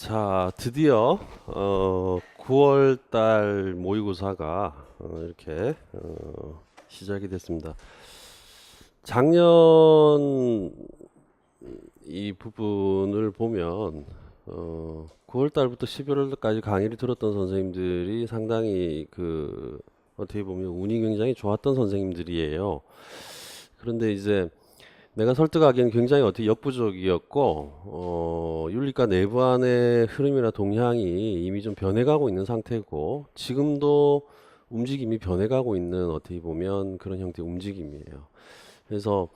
자, 드디어 9월 달 모의고사가 이렇게 시작이 됐습니다. 작년 이 부분을 보면 9월 달부터 11월 달까지 강의를 들었던 선생님들이 상당히 어떻게 보면 운이 굉장히 좋았던 선생님들이에요. 그런데 이제 내가 설득하기에는 굉장히 어떻게 역부족이었고, 윤리과 내부안의 흐름이나 동향이 이미 좀 변해가고 있는 상태고, 지금도 움직임이 변해가고 있는 어떻게 보면 그런 형태의 움직임이에요. 그래서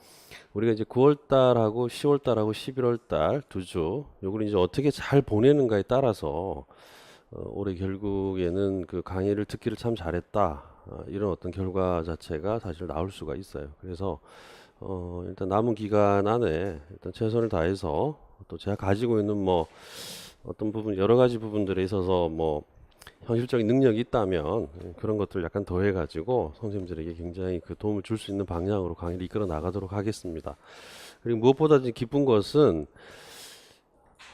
우리가 이제 9월달하고 10월달하고 11월달 두 주, 요걸 이제 어떻게 잘 보내는가에 따라서, 올해 결국에는 그 강의를 듣기를 참 잘했다. 이런 어떤 결과 자체가 사실 나올 수가 있어요. 그래서 일단 남은 기간 안에 일단 최선을 다해서 또 제가 가지고 있는 뭐 어떤 부분 여러 가지 부분들에 있어서 뭐 현실적인 능력이 있다면 그런 것들을 약간 더해 가지고 선생님들에게 굉장히 그 도움을 줄 수 있는 방향으로 강의를 이끌어 나가도록 하겠습니다. 그리고 무엇보다 기쁜 것은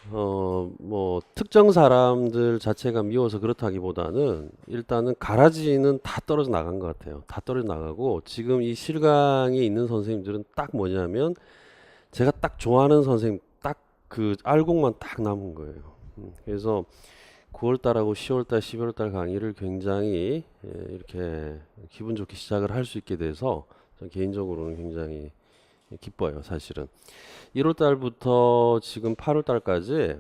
뭐 특정 사람들 자체가 미워서 그렇다기보다는 일단은 가라지는 다 떨어져 나간 것 같아요. 다 떨어져 나가고 지금 이 실강에 있는 선생님들은 딱 뭐냐면 제가 딱 좋아하는 선생님 딱 그 알곡만 딱 남은 거예요. 그래서 9월달하고 10월달, 11월달 강의를 굉장히 이렇게 기분 좋게 시작을 할 수 있게 돼서 전 개인적으로는 굉장히 기뻐요, 사실은. 1월 달부터 지금 8월 달까지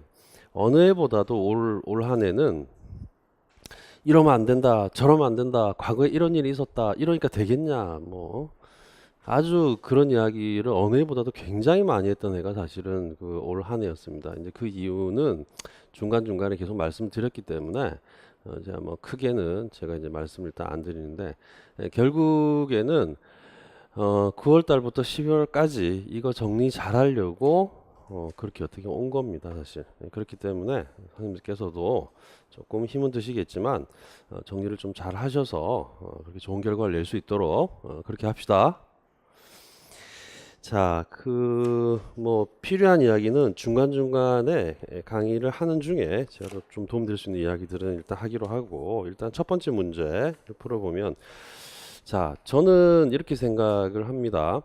어느 해보다도 올 한 해는 이러면 안 된다, 저러면 안 된다, 과거에 이런 일이 있었다, 이러니까 되겠냐, 뭐. 아주 그런 이야기를 어느 해보다도 굉장히 많이 했던 해가 사실은 그 올 한 해였습니다. 이제 그 이유는 중간중간에 계속 말씀드렸기 때문에 제가 뭐 크게는 제가 이제 말씀을 일단 안 드리는데 결국에는 9월 달부터 12월까지 이거 정리 잘 하려고 그렇게 어떻게 온 겁니다, 사실. 그렇기 때문에 선생님께서도 조금 힘은 드시겠지만 정리를 좀 잘 하셔서 그렇게 좋은 결과를 낼 수 있도록 그렇게 합시다. 자, 뭐 필요한 이야기는 중간중간에 강의를 하는 중에 제가 좀 도움드릴 수 있는 이야기들은 일단 하기로 하고 일단 첫 번째 문제를 풀어보면 자, 저는 이렇게 생각을 합니다.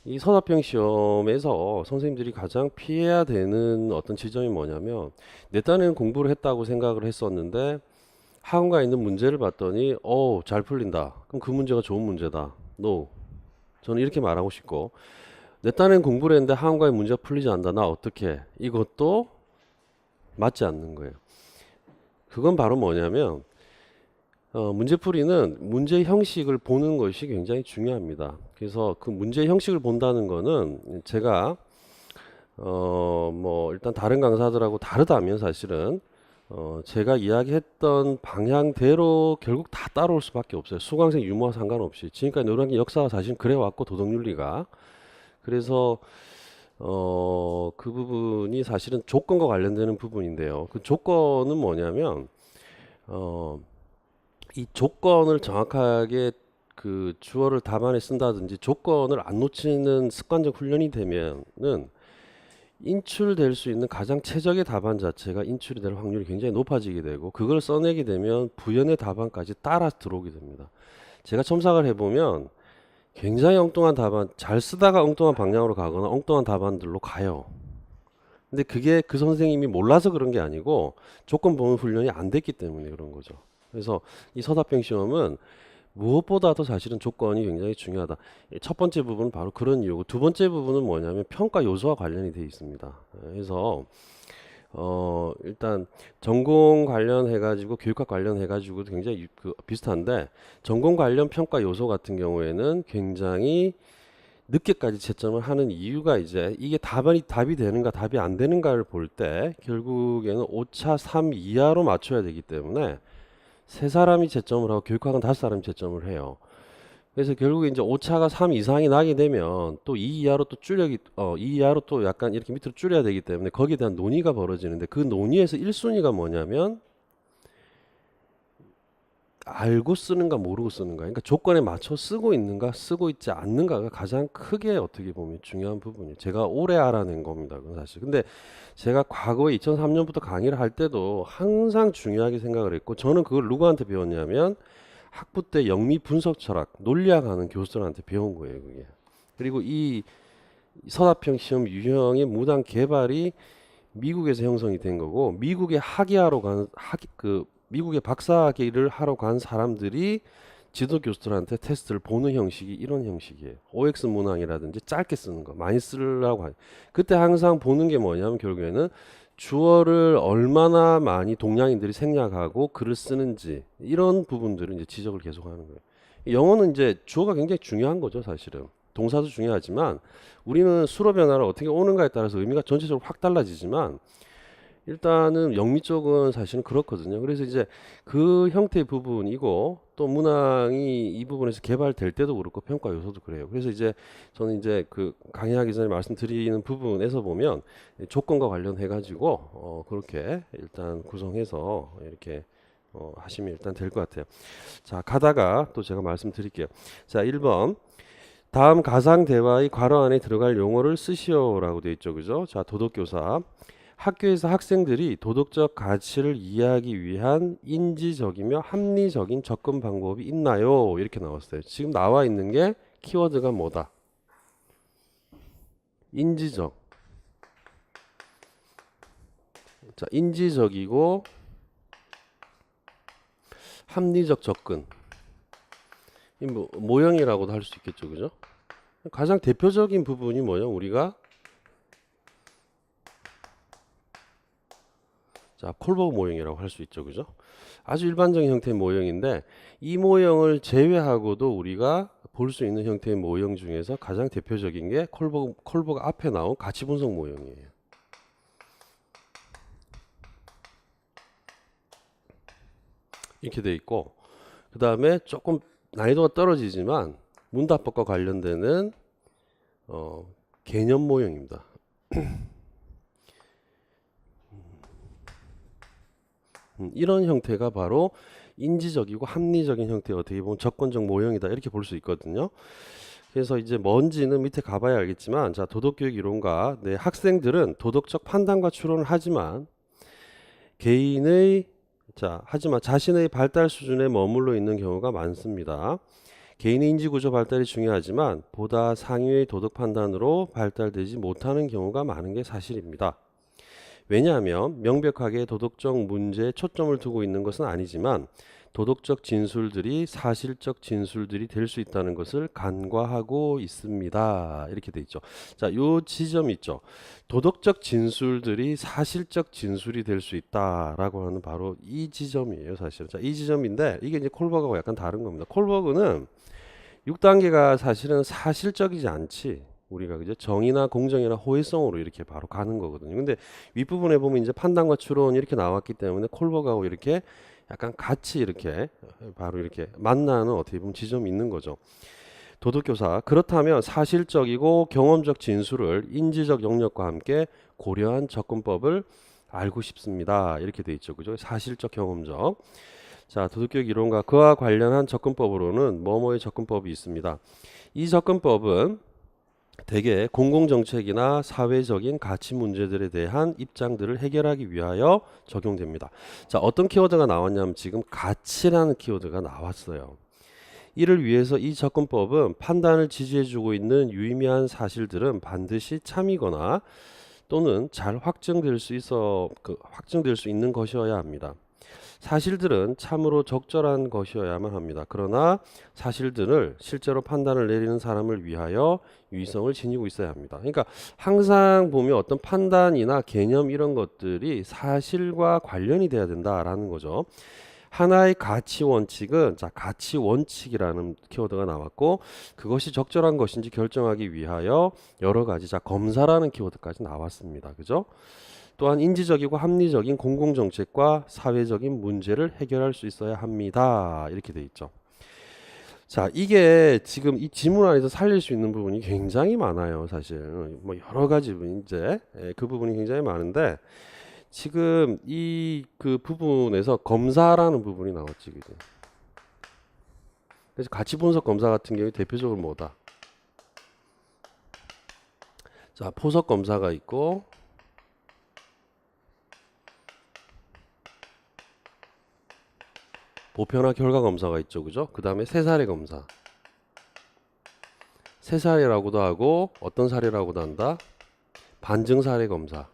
이 서답형 시험에서 선생님들이 가장 피해야 되는 어떤 지점이 뭐냐면 내 딴에는 공부를 했다고 생각을 했었는데 학원가에 있는 문제를 봤더니 잘 풀린다. 그럼 그 문제가 좋은 문제다. No. 저는 이렇게 말하고 싶고 내 딴엔 공부를 했는데 학원가에 문제가 풀리지 않는다. 나 어떻게? 이것도 맞지 않는 거예요. 그건 바로 뭐냐면 문제풀이는 문제 형식을 보는 것이 굉장히 중요합니다. 그래서 그 문제 형식을 본다는 거는 제가 뭐 일단 다른 강사들하고 다르다면 사실은 제가 이야기했던 방향대로 결국 다 따라올 수밖에 없어요. 수강생 유무와 상관없이. 지금까지 노력한 역사가 사실 그래왔고 도덕윤리가. 그래서 그 부분이 사실은 조건과 관련되는 부분인데요. 그 조건은 뭐냐면 이 조건을 정확하게 그 주어를 답안에 쓴다든지 조건을 안 놓치는 습관적 훈련이 되면은 인출될 수 있는 가장 최적의 답안 자체가 인출이 될 확률이 굉장히 높아지게 되고 그걸 써내게 되면 부연의 답안까지 따라 들어오게 됩니다. 제가 첨삭을 해보면 굉장히 엉뚱한 답안 잘 쓰다가 엉뚱한 방향으로 가거나 엉뚱한 답안들로 가요. 근데 그게 그 선생님이 몰라서 그런 게 아니고 조건 보면 훈련이 안 됐기 때문에 그런 거죠. 그래서 이 서답형 시험은 무엇보다도 사실은 조건이 굉장히 중요하다. 첫 번째 부분은 바로 그런 이유고 두 번째 부분은 뭐냐면 평가 요소와 관련이 되어 있습니다. 그래서 일단 전공 관련해 가지고 교육학 관련해 가지고 굉장히 비슷한데 전공 관련 평가 요소 같은 경우에는 굉장히 늦게까지 채점을 하는 이유가 이제 이게 답이 되는가 답이 안 되는가를 볼 때 결국에는 오차 3 이하로 맞춰야 되기 때문에 세 사람이 채점을 하고 교육학은 5사람이 채점을 해요. 그래서 결국에 이제 오차가 3 이상이 나게 되면 또 2 이하로 또 2 이하로 또 약간 이렇게 밑으로 줄여야 되기 때문에 거기에 대한 논의가 벌어지는데 그 논의에서 1순위가 뭐냐면 알고 쓰는가 모르고 쓰는가, 그러니까 조건에 맞춰 쓰고 있는가 쓰고 있지 않는가가 가장 크게 어떻게 보면 중요한 부분이에요. 제가 오래 알아낸 겁니다, 그건 사실. 근데 제가 과거에 2003년부터 강의를 할 때도 항상 중요하게 생각을 했고, 저는 그걸 누구한테 배웠냐면 학부 때 영미 분석 철학 논리학 하는 교수들한테 배운 거예요, 그게. 그리고 이 서답형 시험 유형의 무단 개발이 미국에서 형성이 된 거고, 미국에 학위하러 간 미국의 박사학위를 하러 간 사람들이 지도 교수들한테 테스트를 보는 형식이 이런 형식이에요. OX 문항이라든지 짧게 쓰는 거 많이 쓰려고 하요. 그때 항상 보는 게 뭐냐면 결국에는 주어를 얼마나 많이 동양인들이 생략하고 글을 쓰는지, 이런 부분들을 이제 지적을 계속하는 거예요. 영어는 이제 주어가 굉장히 중요한 거죠, 사실은. 동사도 중요하지만 우리는 수로 변화를 어떻게 오는가에 따라서 의미가 전체적으로 확 달라지지만, 일단은 영미 쪽은 사실은 그렇거든요. 그래서 이제 그 형태의 부분이고, 또 문항이 이 부분에서 개발될 때도 그렇고 평가 요소도 그래요. 그래서 이제 저는 이제 그 강의하기 전에 말씀드리는 부분에서 보면 조건과 관련해 가지고 그렇게 일단 구성해서 이렇게 하시면 일단 될 것 같아요. 자, 가다가 또 제가 말씀드릴게요. 자, 1번. 다음 가상 대화의 괄호 안에 들어갈 용어를 쓰시오라고 되어 있죠. 그죠? 자, 도덕교사. 학교에서 학생들이 도덕적 가치를 이해하기 위한 인지적이며 합리적인 접근 방법이 있나요? 이렇게 나왔어요. 지금 나와 있는 게 키워드가 뭐다? 인지적. 자, 인지적이고 합리적 접근. 이 모형이라고도 할 수 있겠죠. 그죠? 가장 대표적인 부분이 뭐냐? 우리가 자, 콜버그 모형이라고 할 수 있죠. 그죠? 아주 일반적인 형태의 모형인데, 이 모형을 제외하고도 우리가 볼 수 있는 형태의 모형 중에서 가장 대표적인 게 콜버그 앞에 나온 가치 분석 모형이에요. 이렇게 돼 있고, 그 다음에 조금 난이도가 떨어지지만 문답법과 관련되는 개념 모형입니다. 이런 형태가 바로 인지적이고 합리적인 형태의 어떻게 보면 접근적 모형이다, 이렇게 볼 수 있거든요. 그래서 이제 뭔지는 밑에 가봐야 알겠지만, 자, 도덕교육 이론가, 네, 학생들은 도덕적 판단과 추론을 하지만 하지만 자신의 발달 수준에 머물러 있는 경우가 많습니다. 개인의 인지구조 발달이 중요하지만 보다 상위의 도덕 판단으로 발달되지 못하는 경우가 많은 게 사실입니다. 왜냐하면 명백하게 도덕적 문제에 초점을 두고 있는 것은 아니지만 도덕적 진술들이 사실적 진술들이 될 수 있다는 것을 간과하고 있습니다. 이렇게 돼 있죠. 자, 요 지점 있죠. 도덕적 진술들이 사실적 진술이 될 수 있다라고 하는 바로 이 지점이에요, 사실. 자, 이 지점인데 이게 이제 콜버그하고 약간 다른 겁니다. 콜버그는 6단계가 사실은 사실적이지 않지. 우리가 그죠? 정의나 공정이나 호혜성으로 이렇게 바로 가는 거거든요. 근데 윗부분에 보면 이제 판단과 추론 이렇게 나왔기 때문에 콜버그하고 이렇게 약간 같이 이렇게 바로 이렇게 만나는 어떻게 보면 지점이 있는 거죠. 도덕교사. 그렇다면 사실적이고 경험적 진술을 인지적 영역과 함께 고려한 접근법을 알고 싶습니다. 이렇게 돼 있죠. 그죠? 사실적 경험적. 자, 도덕교육 이론과 그와 관련한 접근법으로는 뭐뭐의 접근법이 있습니다. 이 접근법은 대개 공공정책이나 사회적인 가치 문제들에 대한 입장들을 해결하기 위하여 적용됩니다. 자, 어떤 키워드가 나왔냐면 지금 가치라는 키워드가 나왔어요. 이를 위해서 이 접근법은 판단을 지지해주고 있는 유의미한 사실들은 반드시 참이거나 또는 잘 확정될 수 있는 것이어야 합니다. 사실들은 참으로 적절한 것이어야만 합니다. 그러나 사실들을 실제로 판단을 내리는 사람을 위하여 유의성을 지니고 있어야 합니다. 그러니까 항상 보면 어떤 판단이나 개념 이런 것들이 사실과 관련이 돼야 된다라는 거죠. 하나의 가치 원칙은, 자, 가치 원칙이라는 키워드가 나왔고, 그것이 적절한 것인지 결정하기 위하여 여러 가지, 자, 검사라는 키워드까지 나왔습니다. 그죠? 또한 인지적이고 합리적인 공공정책과 사회적인 문제를 해결할 수 있어야 합니다. 이렇게 돼 있죠. 자, 이게 지금 이 지문 안에서 살릴 수 있는 부분이 굉장히 많아요, 사실. 뭐 여러 가지 이제 그 부분이 굉장히 많은데, 지금 이 그 부분에서 검사라는 부분이 나왔지, 그죠? 그래서 가치 분석 검사 같은 경우에 대표적으로 뭐다? 자, 포석 검사가 있고, 보편화 결과 검사가 있죠, 그죠? 그 다음에 세사례 검사. 세사례라고도 하고, 어떤 사례라고도 한다? 반증 사례 검사.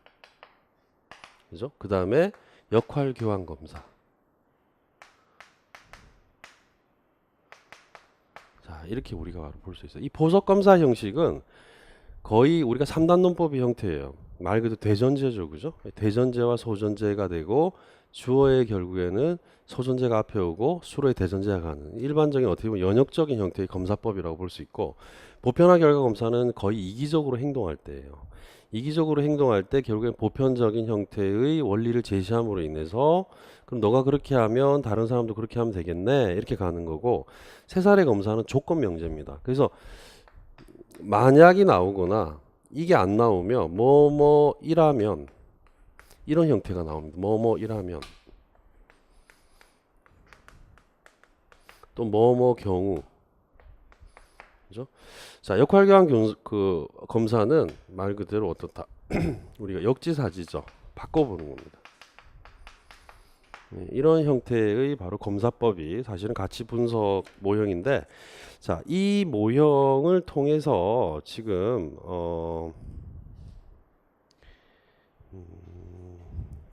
그죠? 그 다음에 역할 교환 검사. 자, 이렇게 우리가 바로 볼 수 있어요. 이 포석 검사 형식은 거의 우리가 3단 논법의 형태예요. 말 그대로 대전제죠, 그죠? 대전제와 소전제가 되고 주어의 결국에는 소전제가 앞에 오고 수로의 대전제가 가는 일반적인 어떻게 보면 연역적인 형태의 검사법이라고 볼 수 있고, 보편화 결과 검사는 거의 이기적으로 행동할 때예요. 이기적으로 행동할 때 결국엔 보편적인 형태의 원리를 제시함으로 인해서 그럼 너가 그렇게 하면 다른 사람도 그렇게 하면 되겠네 이렇게 가는 거고, 세사례 검사는 조건 명제입니다. 그래서 만약이 나오거나 이게 안 나오면 뭐뭐이라면 이런 형태가 나옵니다. 뭐뭐이라면 또 뭐뭐 경우, 그죠? 자, 역할교환 검사는 말 그대로 어떻다? 우리가 역지사지죠. 바꿔보는 겁니다. 이런 형태의 바로 검사법이 사실은 가치 분석 모형인데, 자, 이 모형을 통해서 지금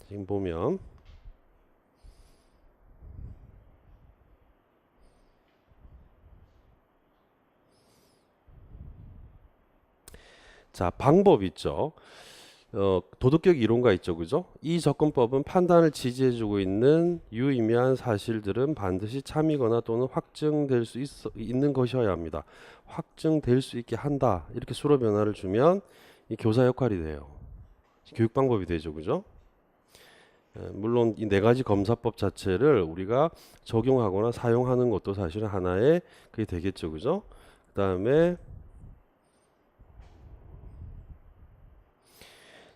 지금 보면 자, 방법 있죠. 도덕적 이론가 있죠, 그죠? 이 접근법은 판단을 지지해주고 있는 유의미한 사실들은 반드시 참이거나 또는 확증될 수 있는 것이어야 합니다. 확증될 수 있게 한다. 이렇게 수로 변화를 주면 이 교사 역할이 돼요. 교육 방법이 되죠, 그죠? 물론 이 네 가지 검사법 자체를 우리가 적용하거나 사용하는 것도 사실은 하나의 그게 되겠죠, 그죠? 그 다음에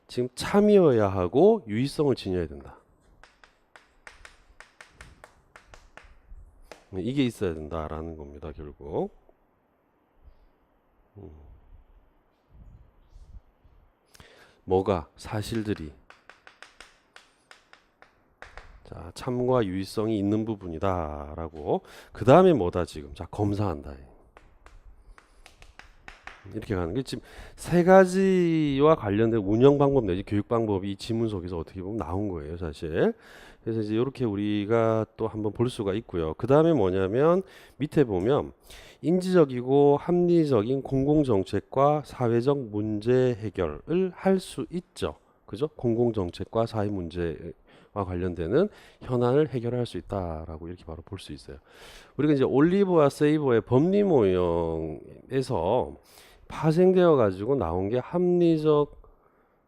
지금 참이어야 하고 유의성을 지녀야 된다. 이게 있어야 된다라는 겁니다, 결국. 뭐가? 사실들이. 자, 참과 유의성이 있는 부분이다라고. 그 다음에 뭐다 지금? 자, 검사한다. 이렇게 가는 게 지금 세 가지와 관련된 운영 방법 내지 교육 방법이 이 지문 속에서 어떻게 보면 나온 거예요, 사실. 그래서 이제 이렇게 우리가 또 한번 볼 수가 있고요. 그 다음에 뭐냐면 밑에 보면 인지적이고 합리적인 공공정책과 사회적 문제 해결을 할 수 있죠. 그죠? 공공정책과 사회 문제와 관련되는 현안을 해결할 수 있다라고 이렇게 바로 볼 수 있어요. 우리가 이제 올리브와 세이버의 법리 모형에서 파생되어 가지고 나온 게 합리적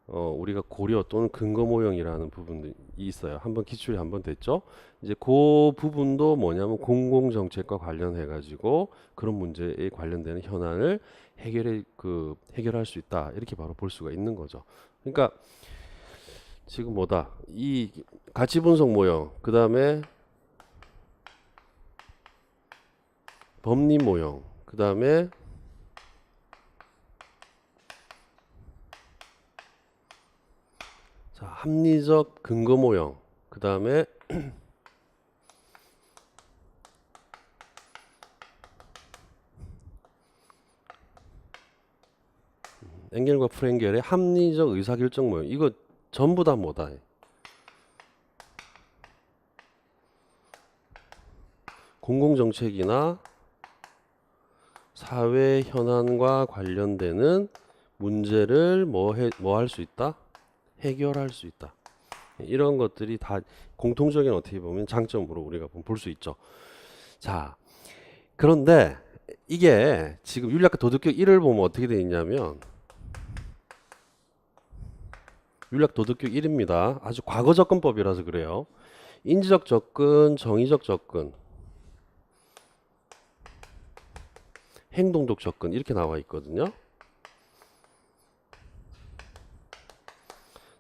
우리가 고려 또는 근거 모형이라는 부분이 있어요. 한번 기출이 한번 됐죠. 이제 그 부분도 뭐냐면 공공 정책과 관련해 가지고 그런 문제에 관련되는 현안을 해결할 수 있다. 이렇게 바로 볼 수가 있는 거죠. 그러니까 지금 뭐다? 이 가치 분석 모형, 그다음에 법리 모형, 그다음에 자, 합리적 근거 모형, 그 다음에 엥겔과 프랭겔의 합리적 의사결정 모형. 이거 전부 다 뭐다? 공공정책이나 사회 현안과 관련되는 문제를 뭐 할 수 있다? 해결할 수 있다. 이런 것들이 다 공통적인 어떻게 보면 장점으로 우리가 볼 수 있죠. 자, 그런데 이게 지금 윤리학과 도덕격 1을 보면 어떻게 되어 있냐면 윤리학 도덕격 1입니다. 아주 과거 접근법이라서 그래요. 인지적 접근, 정의적 접근, 행동적 접근 이렇게 나와 있거든요.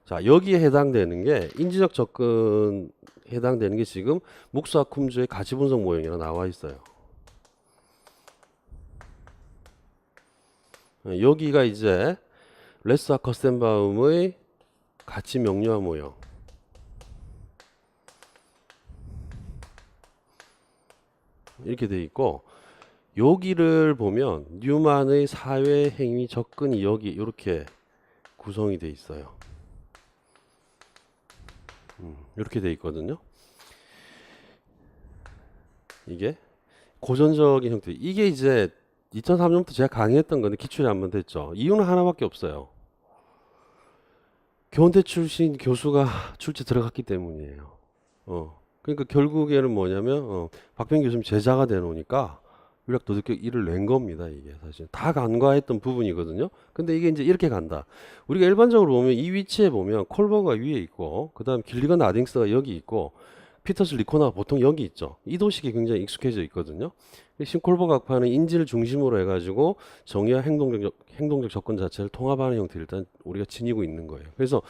자, 여기에 해당되는 게 인지적 접근 해당되는 게 지금 묵수와 쿰즈의 가치 분석 모형이라 나와 있어요. 여기가 이제 레스와 커스텐바움의 가치 명료화 모형. 이렇게 돼 있고, 여기를 보면 뉴만의 사회 행위 접근이 여기 이렇게 구성이 돼 있어요. 이렇게 돼 있거든요. 이게 고전적인 형태. 이게 이제 2003년부터 제가 강의했던 건데 기출이 한 번 됐죠. 이유는 하나밖에 없어요. 교원대 출신 교수가 출제 들어갔기 때문이에요. 그러니까 결국에는 뭐냐면 박병 교수님 제자가 되놓으니까 윤락 도덕격 1을 낸 겁니다. 이게 사실 다 간과했던 부분이거든요. 근데 이게 이제 이렇게 간다. 우리가 일반적으로 보면 이 위치에 보면 콜버가 위에 있고, 그 다음 길리건 아딩스가 여기 있고, 피터스 리코나가 보통 여기 있죠. 이 도식이 굉장히 익숙해져 있거든요. 콜버 각파는 인지를 중심으로 해가지고 정의와 행동적 접근 자체를 통합하는 형태를 일단 우리가 지니고 있는 거예요. 그래서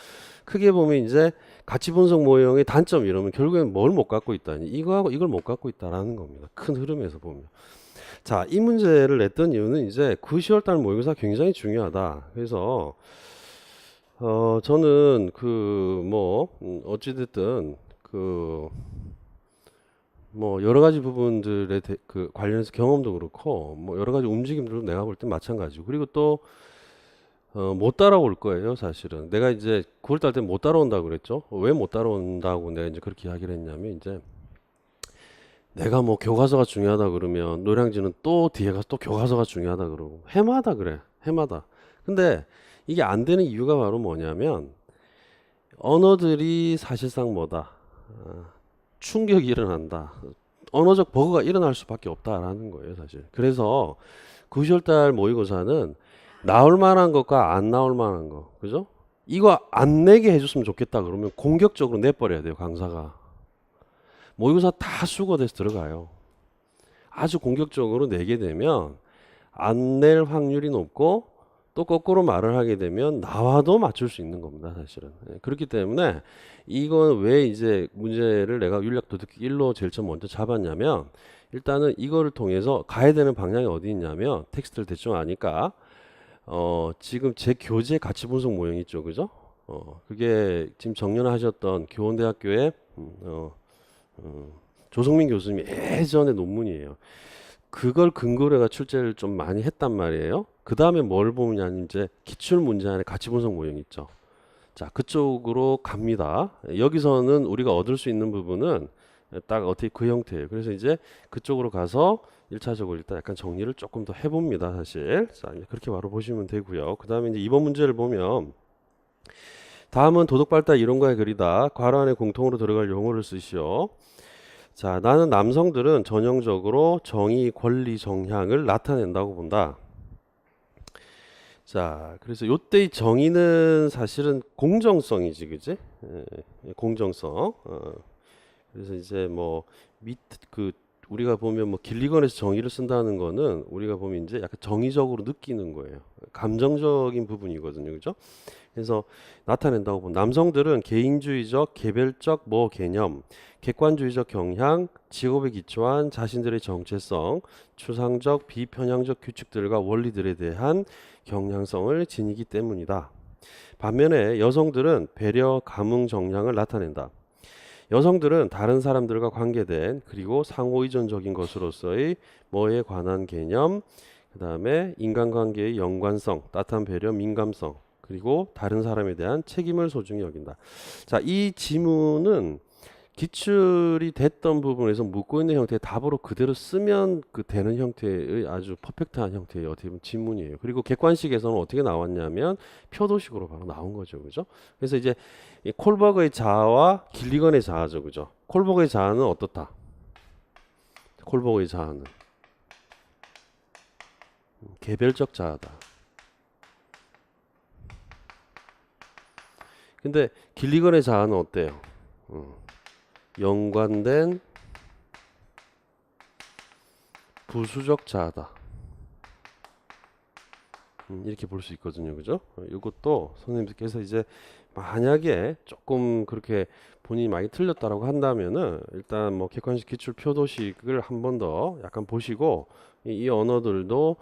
크게 보면 이제 가치 분석 모형의 단점 이러면 결국엔 뭘 못 갖고 있다니, 이거하고 이걸 못 갖고 있다라는 겁니다. 큰 흐름에서 보면. 자, 이 문제를 냈던 이유는 이제 9, 10월달 모의고사 굉장히 중요하다. 그래서 저는 어찌됐든 여러 가지 부분들에 관련해서 경험도 그렇고 여러 가지 움직임들도 내가 볼 땐 마찬가지고, 그리고 또 못 따라올 거예요. 사실은 내가 이제 9월달 때 못 따라온다고 그랬죠. 왜 못 따라온다고 내가 이제 그렇게 이야기를 했냐면, 이제 내가 교과서가 중요하다 그러면 노량진은 또 뒤에 가서 또 교과서가 중요하다 그러고 해마다 그래. 해마다. 근데 이게 안 되는 이유가 바로 뭐냐면, 언어들이 사실상 충격이 일어난다. 언어적 버그가 일어날 수밖에 없다라는 거예요, 사실. 그래서 9월달 모의고사는 나올 만한 것과 안 나올 만한 거, 그죠? 이거 안 내게 해줬으면 좋겠다 그러면 공격적으로 내버려야 돼요, 강사가. 모의고사 다 수거돼서 들어가요. 아주 공격적으로 내게 되면 안 낼 확률이 높고, 또 거꾸로 말을 하게 되면 나와도 맞출 수 있는 겁니다, 사실은. 그렇기 때문에 이건 왜 이제 문제를 내가 윤락 도덕 1로 제일 처음 먼저 잡았냐면, 일단은 이거를 통해서 가야 되는 방향이 어디 있냐면, 텍스트를 대충 아니까 지금 제 교재 가치 분석 모형 있죠, 그죠? 그게 지금 정년하셨던 교원대학교의 조성민 교수님이 예전에 논문이에요. 그걸 근거로 해가 출제를 좀 많이 했단 말이에요. 그 다음에 뭘 보면 이제 기출 문제 안에 가치 분석 모형 있죠. 자, 그쪽으로 갑니다. 여기서는 우리가 얻을 수 있는 부분은 딱 어떻게 그 형태예요. 그래서 이제 그쪽으로 가서 1차적으로 일단 약간 정리를 조금 더 해봅니다, 사실. 자, 이제 그렇게 바로 보시면 되고요. 그 다음에 이제 이번 문제를 보면, 다음은 도덕 발달 이론과의 글이다. 괄호 안에 공통으로 들어갈 용어를 쓰시오. 자, 나는 남성들은 전형적으로 정의, 권리, 정향을 나타낸다고 본다. 자, 그래서 요때의 정의는 사실은 공정성이지, 그지? 공정성. 그래서 이제 우리가 보면 길리건에서 정의를 쓴다는 거는 우리가 보면 이제 약간 정의적으로 느끼는 거예요. 감정적인 부분이거든요, 그죠? 그래서 나타낸다고 보면, 남성들은 개인주의적, 개별적 개념, 객관주의적 경향, 직업에 기초한 자신들의 정체성, 추상적, 비편향적 규칙들과 원리들에 대한 경향성을 지니기 때문이다. 반면에 여성들은 배려, 감흥, 정량을 나타낸다. 여성들은 다른 사람들과 관계된, 그리고 상호의존적인 것으로서의 뭐에 관한 개념, 그 다음에 인간관계의 연관성, 따뜻한 배려, 민감성, 그리고 다른 사람에 대한 책임을 소중히 여긴다. 자, 이 지문은 기출이 됐던 부분에서 묻고 있는 형태의 답으로 그대로 쓰면 되는 형태의 아주 퍼펙트한 형태의 어떻게 보면 지문이에요. 그리고 객관식에서는 어떻게 나왔냐면 표도식으로 바로 나온 거죠, 그죠? 그래서 이제 이 콜버그의 자아와 길리건의 자아죠, 그죠? 콜버그의 자아는 어떻다? 콜버그의 자아는 개별적 자아다. 근데 길리건의 자아는 어때요? 연관된 부수적 자아다. 이렇게 볼 수 있거든요, 그죠? 이것도 선생님들께서 이제 만약에 조금 그렇게 본인이 많이 틀렸다라고 한다면은 일단 뭐 객관식 기출 표도식을 한 번 더 약간 보시고 이 언어들도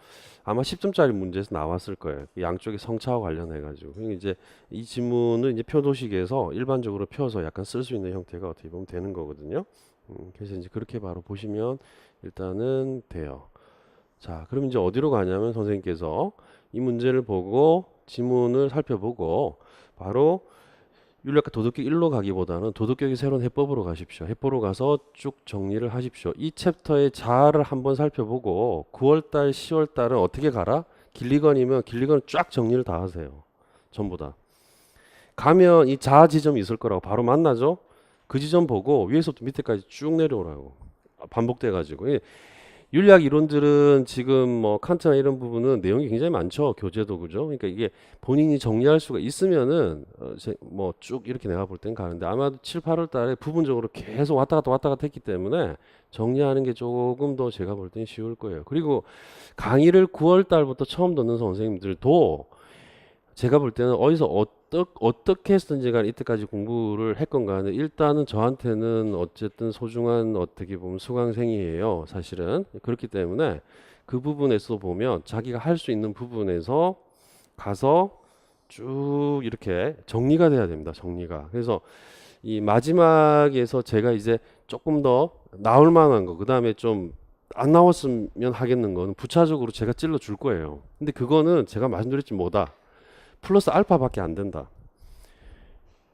아마 10점짜리 문제에서 나왔을 거예요. 양쪽의 성차와 관련해 가지고. 그러니까 이제 이 지문은 이제 표도식에서 일반적으로 펴서 약간 쓸 수 있는 형태가 어떻게 보면 되는 거거든요. 그래서 이제 그렇게 바로 보시면 일단은 돼요. 자, 그럼 이제 어디로 가냐면 선생님께서 이 문제를 보고 지문을 살펴보고 바로 윤리학과 도덕격 1로 가기보다는 도덕격의 새로운 해법으로 가십시오. 해법으로 가서 쭉 정리를 하십시오. 이 챕터의 자아를 한번 살펴보고 9월달, 10월달은 어떻게 가라? 길리건이면 길리건 쫙 정리를 다 하세요. 전부 다. 가면 이 자아 지점이 있을 거라고 바로 만나죠? 그 지점 보고 위에서부터 밑에까지 쭉 내려오라고. 반복돼 가지고. 윤리학 이론들은 지금 뭐 칸트나 이런 부분은 내용이 굉장히 많죠. 교재도 그죠? 그러니까 이게 본인이 정리할 수가 있으면은 뭐 쭉 이렇게 내가 볼 땐 가는데 아마도 7, 8월 달에 부분적으로 계속 왔다 갔다 했기 때문에 정리하는 게 조금 더 제가 볼 땐 쉬울 거예요. 그리고 강의를 9월 달부터 처음 듣는 선생님들도 제가 볼 때는 어디서 어떻게 했든지 간에 이때까지 공부를 했건 간에 일단은 저한테는 어쨌든 소중한 어떻게 보면 수강생이에요. 사실은. 그렇기 때문에 그 부분에서 보면 자기가 할 수 있는 부분에서 가서 쭉 이렇게 정리가 돼야 됩니다. 정리가. 그래서 이 마지막에서 제가 이제 조금 더 나올 만한 거, 그 다음에 좀 안 나왔으면 하겠는 거는 부차적으로 제가 찔러 줄 거예요. 근데 그거는 제가 말씀드렸지 뭐다. 플러스 알파밖에 안 된다.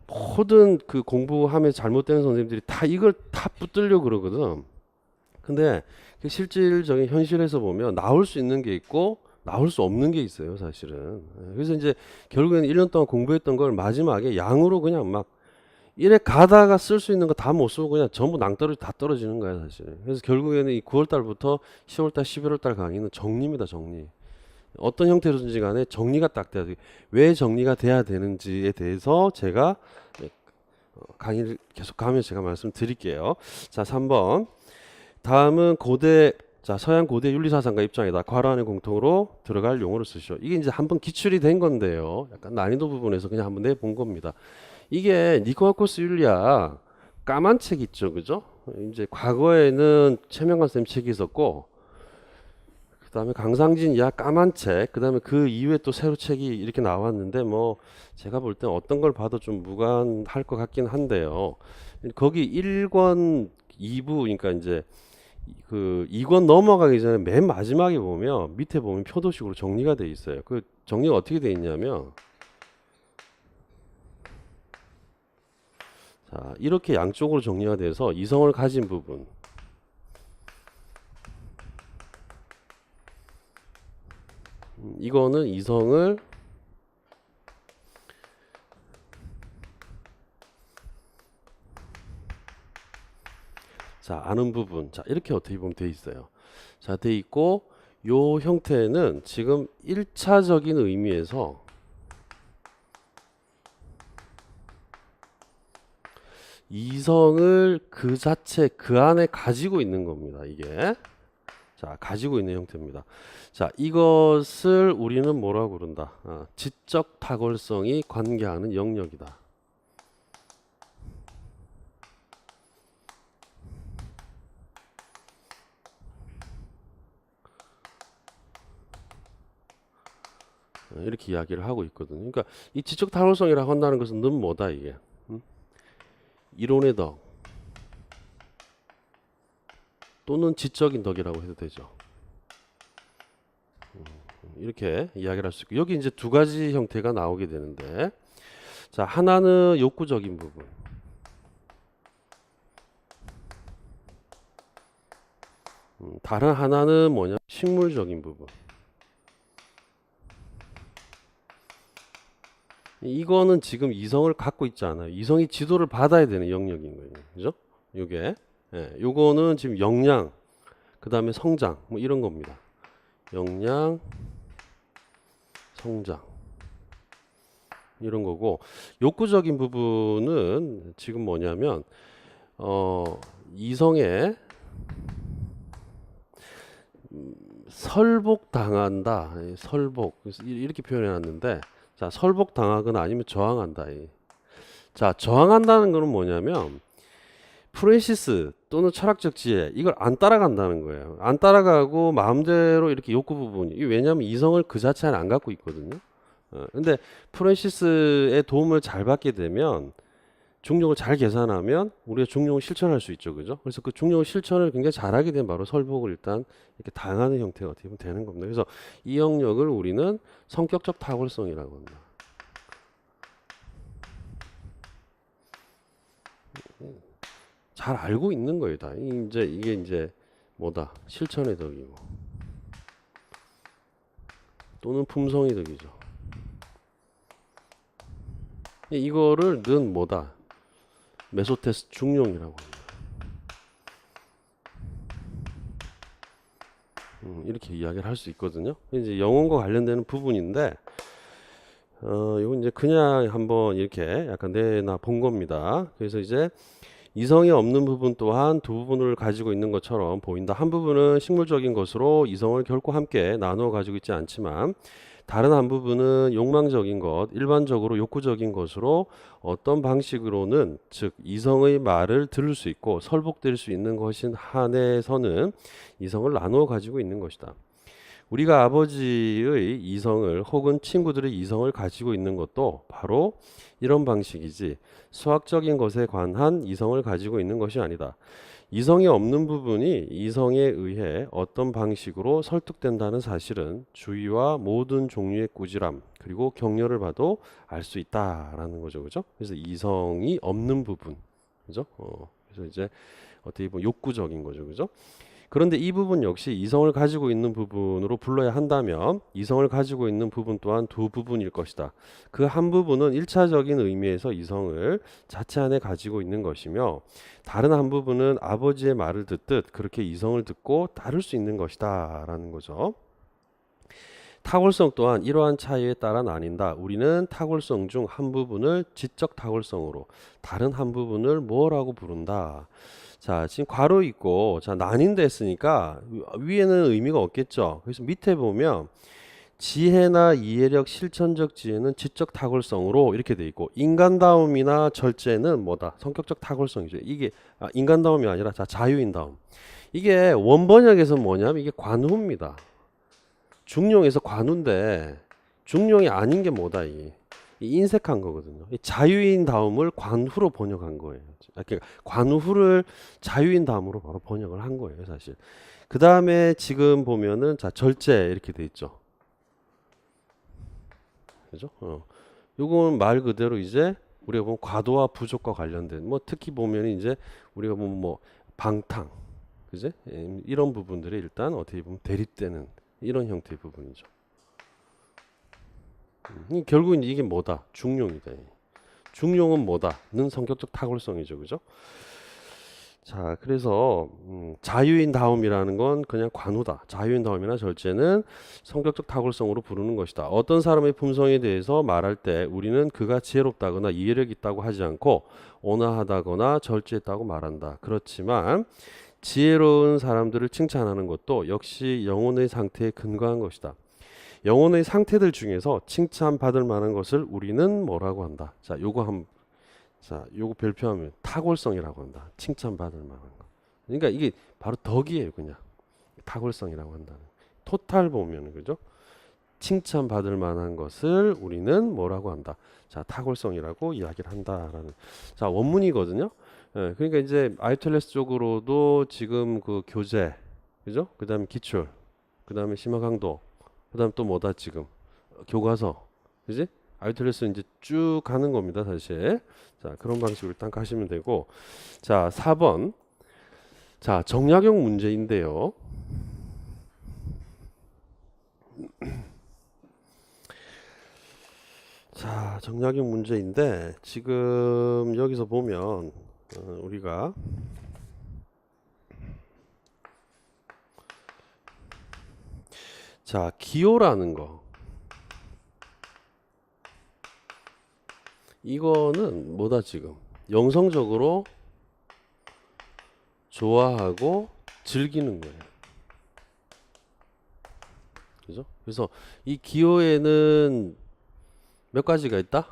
모든 그 공부하면서 잘못되는 선생님들이 다 이걸 다 붙들려고 그러거든. 근데 그 실질적인 현실에서 보면 나올 수 있는 게 있고 나올 수 없는 게 있어요, 사실은. 그래서 이제 결국에는 1년 동안 공부했던 걸 마지막에 양으로 그냥 막 이래 가다가 쓸 수 있는 거 다 못 쓰고 그냥 전부 낭떠러지 다 떨어지는 거야, 사실. 그래서 결국에는 이 9월 달부터 10월 달, 11월 달 강의는 정리입니다, 정리. 어떤 형태로든지 간에 정리가 딱 돼야 돼. 왜 정리가 돼야 되는지에 대해서 제가 강의를 계속 가면서 제가 말씀드릴게요. 자, 3번. 다음은 고대, 자, 서양 고대 윤리사상가 입장이다. 괄호 안에 공통으로 들어갈 용어를 쓰시오. 이게 이제 한번 기출이 된 건데요. 약간 난이도 부분에서 그냥 한번 내본 겁니다. 이게 니코마코스 윤리학 까만 책 있죠, 그죠? 이제 과거에는 최명관 쌤 책이 있었고, 그 다음에 강상진 야 까만 책, 그 다음에 그 이후에 또 새로 책이 이렇게 나왔는데 뭐 제가 볼 땐 어떤 걸 봐도 좀 무관할 것 같긴 한데요. 거기 1권 2부, 그러니까 이제 그 2권 넘어가기 전에 맨 마지막에 보면 밑에 보면 표도식으로 정리가 돼 있어요. 그 정리가 어떻게 돼 있냐면 자, 이렇게 양쪽으로 정리가 돼서 이성을 가진 부분, 이거는 이성을 자, 아는 부분. 자, 이렇게 어떻게 보면 돼 있어요. 자, 돼 있고 요 형태는 지금 1차적인 의미에서 이성을 그 자체 그 안에 가지고 있는 겁니다. 이게. 자, 가지고 있는 형태입니다. 자, 이것을 우리는 뭐라고 그런다? 지적 탁월성이 관계하는 영역이다. 이렇게 이야기를 하고 있거든요. 그러니까 이 지적 탁월성이라고 한다는 것은 는 뭐다 이게? 이론의 덕 또는 지적인 덕이라고 해도 되죠. 이렇게 이야기를 할 수 있고 여기 이제 두 가지 형태가 나오게 되는데 자 하나는 욕구적인 부분 다른 하나는 뭐냐 식물적인 부분 이거는 지금 이성을 갖고 있지 않아요. 이성이 지도를 받아야 되는 영역인 거예요. 그죠? 요게 요거는 지금 역량 그 다음에 성장 뭐 이런 겁니다. 역량 성장 이런 거고 욕구적인 부분은 지금 뭐냐면 이성에 설복 당한다. 설복 이렇게 표현해 놨는데 자 설복 당하거나 아니면 저항한다. 자, 저항한다는 거는 뭐냐면 프랜시스 또는 철학적 지혜 이걸 안 따라간다는 거예요. 안 따라가고 마음대로 이렇게 욕구 부분이 이게 왜냐하면 이성을 그 자체는 안 갖고 있거든요. 근데 프랜시스의 도움을 잘 받게 되면 중력을 잘 계산하면 우리가 중력을 실천할 수 있죠, 그죠? 그래서 그 중력을 실천을 굉장히 잘하게 되면 바로 설복을 일단 이렇게 다양한 형태가 어떻게 보면 되는 겁니다. 그래서 이 영역을 우리는 성격적 탁월성이라고 합니다. 잘 알고 있는 거예요, 다. 이게 이제 뭐다? 실천의 덕이고 또는 품성의 덕이죠. 이거를 는 뭐다? 메소테스 중용이라고 합니다. 이렇게 이야기를 할 수 있거든요. 이제 영혼과 관련되는 부분인데, 이건 이제 그냥 한번 이렇게 약간 내나 본 겁니다. 그래서 이제 이성이 없는 부분 또한 두 부분을 가지고 있는 것처럼 보인다. 한 부분은 식물적인 것으로 이성을 결코 함께 나누어 가지고 있지 않지만 다른 한 부분은 욕망적인 것, 일반적으로 욕구적인 것으로 어떤 방식으로는 즉 이성의 말을 들을 수 있고 설복될 수 있는 것인 한에서는 이성을 나누어 가지고 있는 것이다. 우리가 아버지의 이성을 혹은 친구들의 이성을 가지고 있는 것도 바로 이런 방식이지 수학적인 것에 관한 이성을 가지고 있는 것이 아니다. 이성이 없는 부분이 이성에 의해 어떤 방식으로 설득된다는 사실은 주의와 모든 종류의 꾸지람 그리고 격려를 봐도 알 수 있다라는 거죠, 그죠? 그래서 이성이 없는 부분, 그죠? 그래서 이제 어떻게 보면 욕구적인 거죠, 그죠? 그런데 이 부분 역시 이성을 가지고 있는 부분으로 불러야 한다면 이성을 가지고 있는 부분 또한 두 부분일 것이다. 그 한 부분은 1차적인 의미에서 이성을 자체 안에 가지고 있는 것이며 다른 한 부분은 아버지의 말을 듣듯 그렇게 이성을 듣고 다룰 수 있는 것이다 라는 거죠. 탁월성 또한 이러한 차이에 따라 나뉜다. 우리는 탁월성 중 한 부분을 지적 탁월성으로 다른 한 부분을 뭐라고 부른다. 자, 지금 괄호 있고, 자, 난인데 했으니까 위에는 의미가 없겠죠. 그래서 밑에 보면 지혜나 이해력, 실천적 지혜는 지적 탁월성으로 이렇게 돼 있고, 인간다움이나 절제는 뭐다? 성격적 탁월성이죠. 이게 인간다움이 아니라 자, 자유인다움. 이게 원번역에서 뭐냐면 이게 관후입니다. 중용에서 관우인데 중용이 아닌 게 뭐다 이 인색한 거거든요. 이 자유인 다음을 관후로 번역한 거예요. 그러니까 관후를 자유인 다음으로 바로 번역을 한 거예요, 사실. 그 다음에 지금 보면은 자 절제 이렇게 돼 있죠. 그죠? 요건 말 그대로 이제 우리가 보면 과도와 부족과 관련된 뭐 특히 보면 이제 우리가 보면 뭐 방탕, 그지? 이런 부분들이 일단 어떻게 보면 대립되는 이런 형태의 부분이죠. 결국은 이게 뭐다? 중용이다. 중용은 뭐다? 는 성격적 탁월성이죠. 그죠? 자, 그래서 자유인 다움이라는 건 그냥 관우다. 자유인 다움이나 절제는 성격적 탁월성으로 부르는 것이다. 어떤 사람의 품성에 대해서 말할 때 우리는 그가 지혜롭다거나 이해력 있다고 하지 않고 온화하다거나 절제했다고 말한다. 그렇지만 지혜로운 사람들을 칭찬하는 것도 역시 영혼의 상태에 근거한 것이다. 영혼의 상태들 중에서 칭찬받을 만한 것을 우리는 뭐라고 한다. 자, 요거 별표하면 탁월성이라고 한다. 칭찬받을 만한 거. 그러니까 이게 바로 덕이에요, 그냥. 탁월성이라고 한다는. 토탈 보면 그죠? 칭찬받을 만한 것을 우리는 뭐라고 한다. 자, 탁월성이라고 이야기를 한다라는. 자, 원문이거든요. 예, 그러니까 이제 아이텔레스 쪽으로도 지금 그 교재, 그죠? 그다음에 기출, 그다음에 심화 강도, 그다음 또 뭐다 지금 교과서, 그지? 아이텔레스 이제 쭉 가는 겁니다, 사실. 자, 그런 방식으로 일단 가시면 되고, 자, 4번, 자, 정약용 문제인데요. 자, 정약용 문제인데 지금 여기서 보면 우리가 자, 기호라는 거 이거는 뭐다 지금 영성적으로 좋아하고 즐기는 거예요. 그죠? 그래서 이 기호에는 몇 가지가 있다?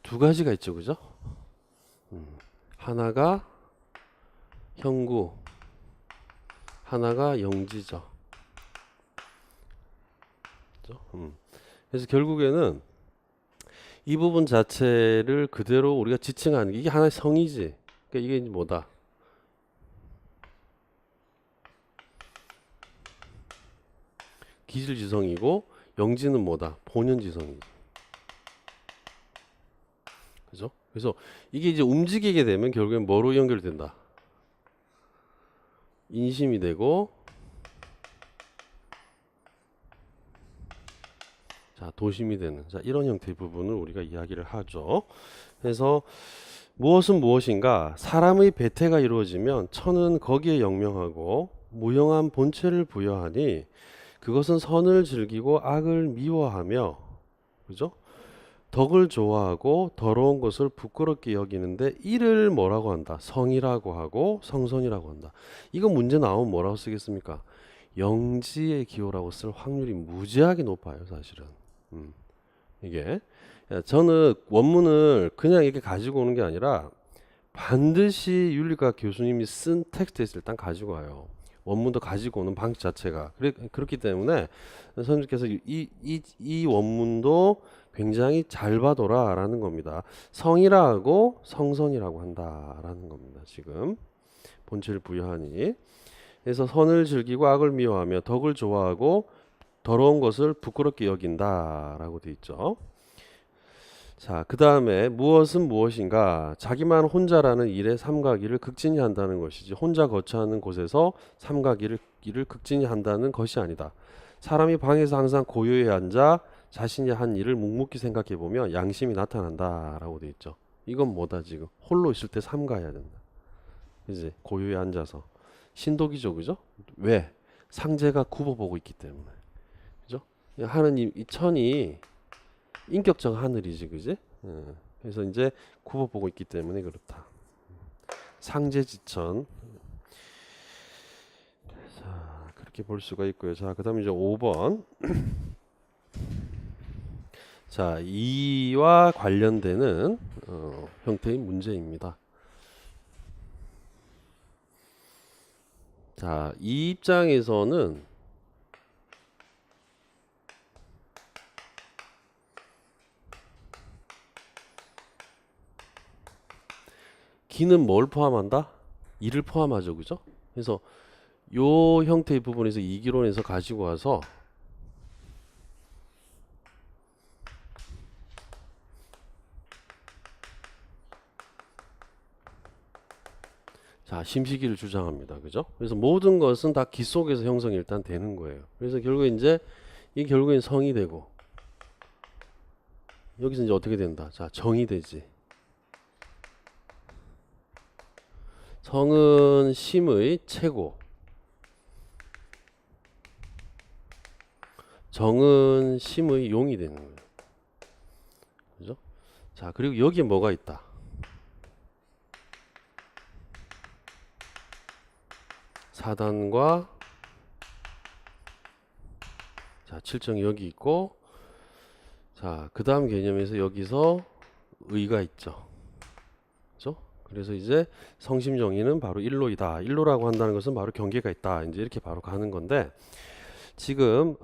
두 가지가 있죠. 그죠? 하나가 형구, 하나가 영지죠. 그죠? 그래서 결국에는 이 부분 자체를 그대로 우리가 지칭하는 게 이게 하나의 성이지. 그러니까 이게 뭐다? 기질지성이고 영지는 뭐다? 본연지성이지. 그죠? 그래서 이게 이제 움직이게 되면 결국엔 뭐로 연결된다? 인심이 되고, 자, 도심이 되는, 자, 이런 형태의 부분을 우리가 이야기를 하죠. 그래서 무엇은 무엇인가? 사람의 배태가 이루어지면 천은 거기에 영명하고 무영한 본체를 부여하니 그것은 선을 즐기고 악을 미워하며, 그죠? 덕을 좋아하고 더러운 것을 부끄럽게 여기는데 이를 뭐라고 한다? 성이라고 하고 성선이라고 한다. 이거 문제 나오면 뭐라고 쓰겠습니까? 영지의 기호라고 쓸 확률이 무지하게 높아요, 사실은. 이게 저는 원문을 그냥 이렇게 가지고 오는 게 아니라 반드시 윤리과 교수님이 쓴 텍스트에서 일단 가지고 와요. 원문도 가지고 오는 방식 자체가 그렇기 때문에 선생님께서 이 원문도 굉장히 잘 봐둬라 라는 겁니다. 성이라고 성선이라고 한다라는 겁니다. 지금 본체를 부여하니, 그래서 선을 즐기고 악을 미워하며 덕을 좋아하고 더러운 것을 부끄럽게 여긴다라고 돼 있죠. 자, 그 다음에 무엇은 무엇인가? 자기만 혼자라는 일에 삼가기를 극진히 한다는 것이지 혼자 거처하는 곳에서 삼가기를 극진히 한다는 것이 아니다. 사람이 방에서 항상 고요히 앉아 자신이 한 일을 묵묵히 생각해 보면 양심이 나타난다라고 돼 있죠. 이건 뭐다 지금? 홀로 있을 때 삼가해야 된다. 이제 고요히 앉아서 신독이죠, 그죠? 왜? 상제가 굽어보고 있기 때문에, 그죠? 하느님 이 천이 인격적 하늘이지, 그지? 그래서 이제 굽어보고 있기 때문에 그렇다. 상제지천. 자, 그렇게 볼 수가 있고요. 자, 그 다음에 이제 5번. 자, 이와 관련되는 형태의 문제입니다. 자, 이 입장에서는 기는 뭘 포함한다? 이를 포함하죠, 그죠? 그래서 요 형태의 부분에서 이기론에서 가지고 와서 자, 심시기를 주장합니다. 그죠? 그래서 모든 것은 다 기 속에서 형성이 일단 되는 거예요. 그래서 결국에 이제 이 결국엔 성이 되고 여기서 이제 어떻게 된다? 자, 정이 되지. 성은 심의 최고, 정은 심의 용이 되는 거예요. 그죠? 자, 그리고 여기에 뭐가 있다? 사단과 자, 칠정이 여기 있고, 자, 그 다음 개념에서 여기서 의가 있죠. 그죠? 그래서 이제 성심정의는 바로 일로이다. 일로라고 한다는 것은 바로 경계가 있다. 이제 이렇게 바로 가는 건데, 지금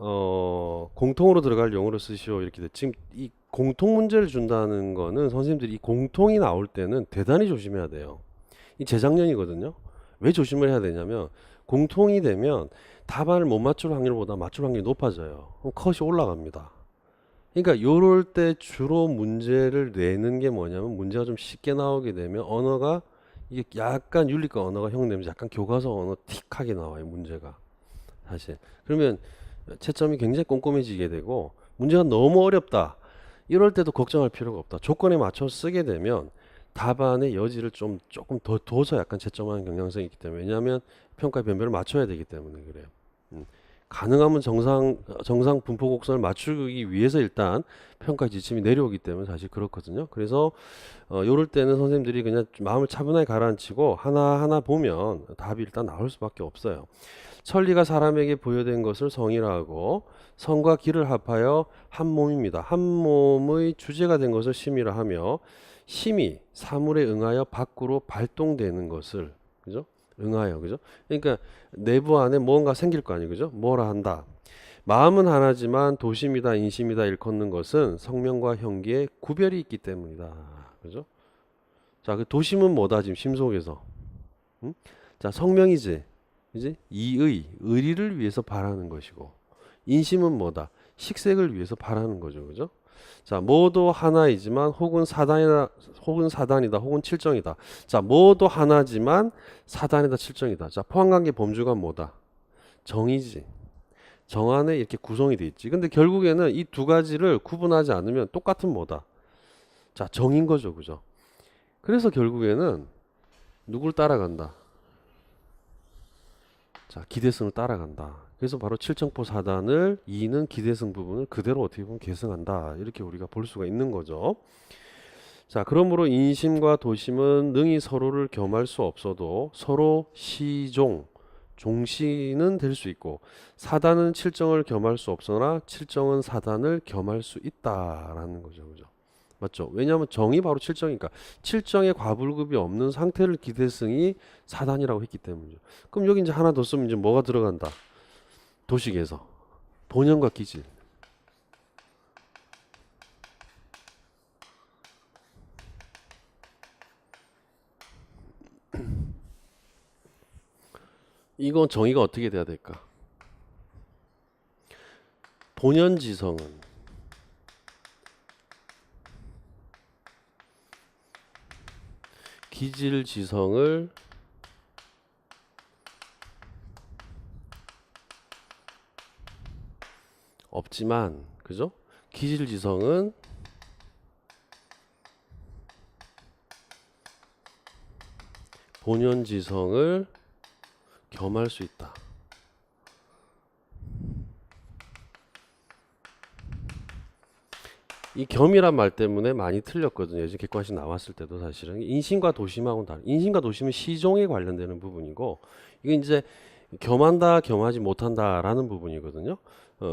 공통으로 들어갈 용어로 쓰시오 이렇게 돼. 지금 이 공통 문제를 준다는 거는 선생님들이 이 공통이 나올 때는 대단히 조심해야 돼요. 이 재작년이거든요. 왜 조심을 해야 되냐면 공통이 되면 답안을 못 맞출 확률보다 맞출 확률이 높아져요. 그럼 컷이 올라갑니다. 그러니까 요럴 때 주로 문제를 내는 게 뭐냐면 문제가 좀 쉽게 나오게 되면 언어가 이게 약간 윤리과 언어가 형내면서 약간 교과서 언어 틱하게 나와요, 문제가. 사실. 그러면 채점이 굉장히 꼼꼼해지게 되고 문제가 너무 어렵다. 이럴 때도 걱정할 필요가 없다. 조건에 맞춰 쓰게 되면 답안의 여지를 조금 더 둬서 약간 채점하는 경향성이 있기 때문에, 왜냐하면 평가의 변별을 맞춰야 되기 때문에 그래요. 가능하면 정상 분포 곡선을 맞추기 위해서 일단 평가 지침이 내려오기 때문에 사실 그렇거든요. 그래서 요럴 때는 선생님들이 그냥 마음을 차분하게 가라앉히고 하나하나 보면 답이 일단 나올 수밖에 없어요. 천리가 사람에게 부여된 것을 성이라 하고 성과 기를 합하여 한 몸입니다. 한 몸의 주제가 된 것을 심이라 하며 힘이 사물에 응하여 밖으로 발동되는 것을, 그죠? 응하여, 그죠? 그러니까 내부 안에 뭔가 생길 거 아니에요, 그죠? 뭐라 한다. 마음은 하나지만 도심이다 인심이다 일컫는 것은 성명과 형기에 구별이 있기 때문이다. 그죠? 자, 그 도심은 뭐다 지금 심 속에서? 응? 자, 성명이지. 이제 이의, 의리를 위해서 바라는 것이고, 인심은 뭐다? 식색을 위해서 바라는 거죠. 그죠? 자, 모두 하나이지만 혹은 사단이다, 혹은 칠정이다. 자, 모두 하나지만 사단이다, 칠정이다. 자, 포함관계 범주가 뭐다? 정이지. 정 안에 이렇게 구성이 돼 있지. 근데 결국에는 이 두 가지를 구분하지 않으면 똑같은 뭐다? 자, 정인 거죠. 그죠? 그래서 결국에는 누굴 따라간다? 자, 기대승을 따라간다. 그래서 바로 칠정포 사단을 이는 기대승 부분을 그대로 어떻게 보면 계승한다. 이렇게 우리가 볼 수가 있는 거죠. 자, 그러므로 인심과 도심은 능히 서로를 겸할 수 없어도 서로 시종, 종시는 될 수 있고, 사단은 칠정을 겸할 수 없으나 칠정은 사단을 겸할 수 있다라는 거죠. 그죠? 맞죠? 왜냐하면 정이 바로 칠정이니까 칠정의 과불급이 없는 상태를 기대승이 사단이라고 했기 때문이죠. 그럼 여기 이제 하나 더 쓰면 이제 뭐가 들어간다? 도식에서 본연과 기질. 이건 정의가 어떻게 돼야 될까? 본연지성은 기질지성을 없지만, 그죠? 기질지성은 본연지성을 겸할 수 있다. 이 겸이란 말 때문에 많이 틀렸거든요. 예전 객관식 나왔을 때도 사실은 인심과 도심하고는 다른. 인심과 도심은 시종에 관련되는 부분이고, 이게 이제 겸한다, 겸하지 못한다라는 부분이거든요.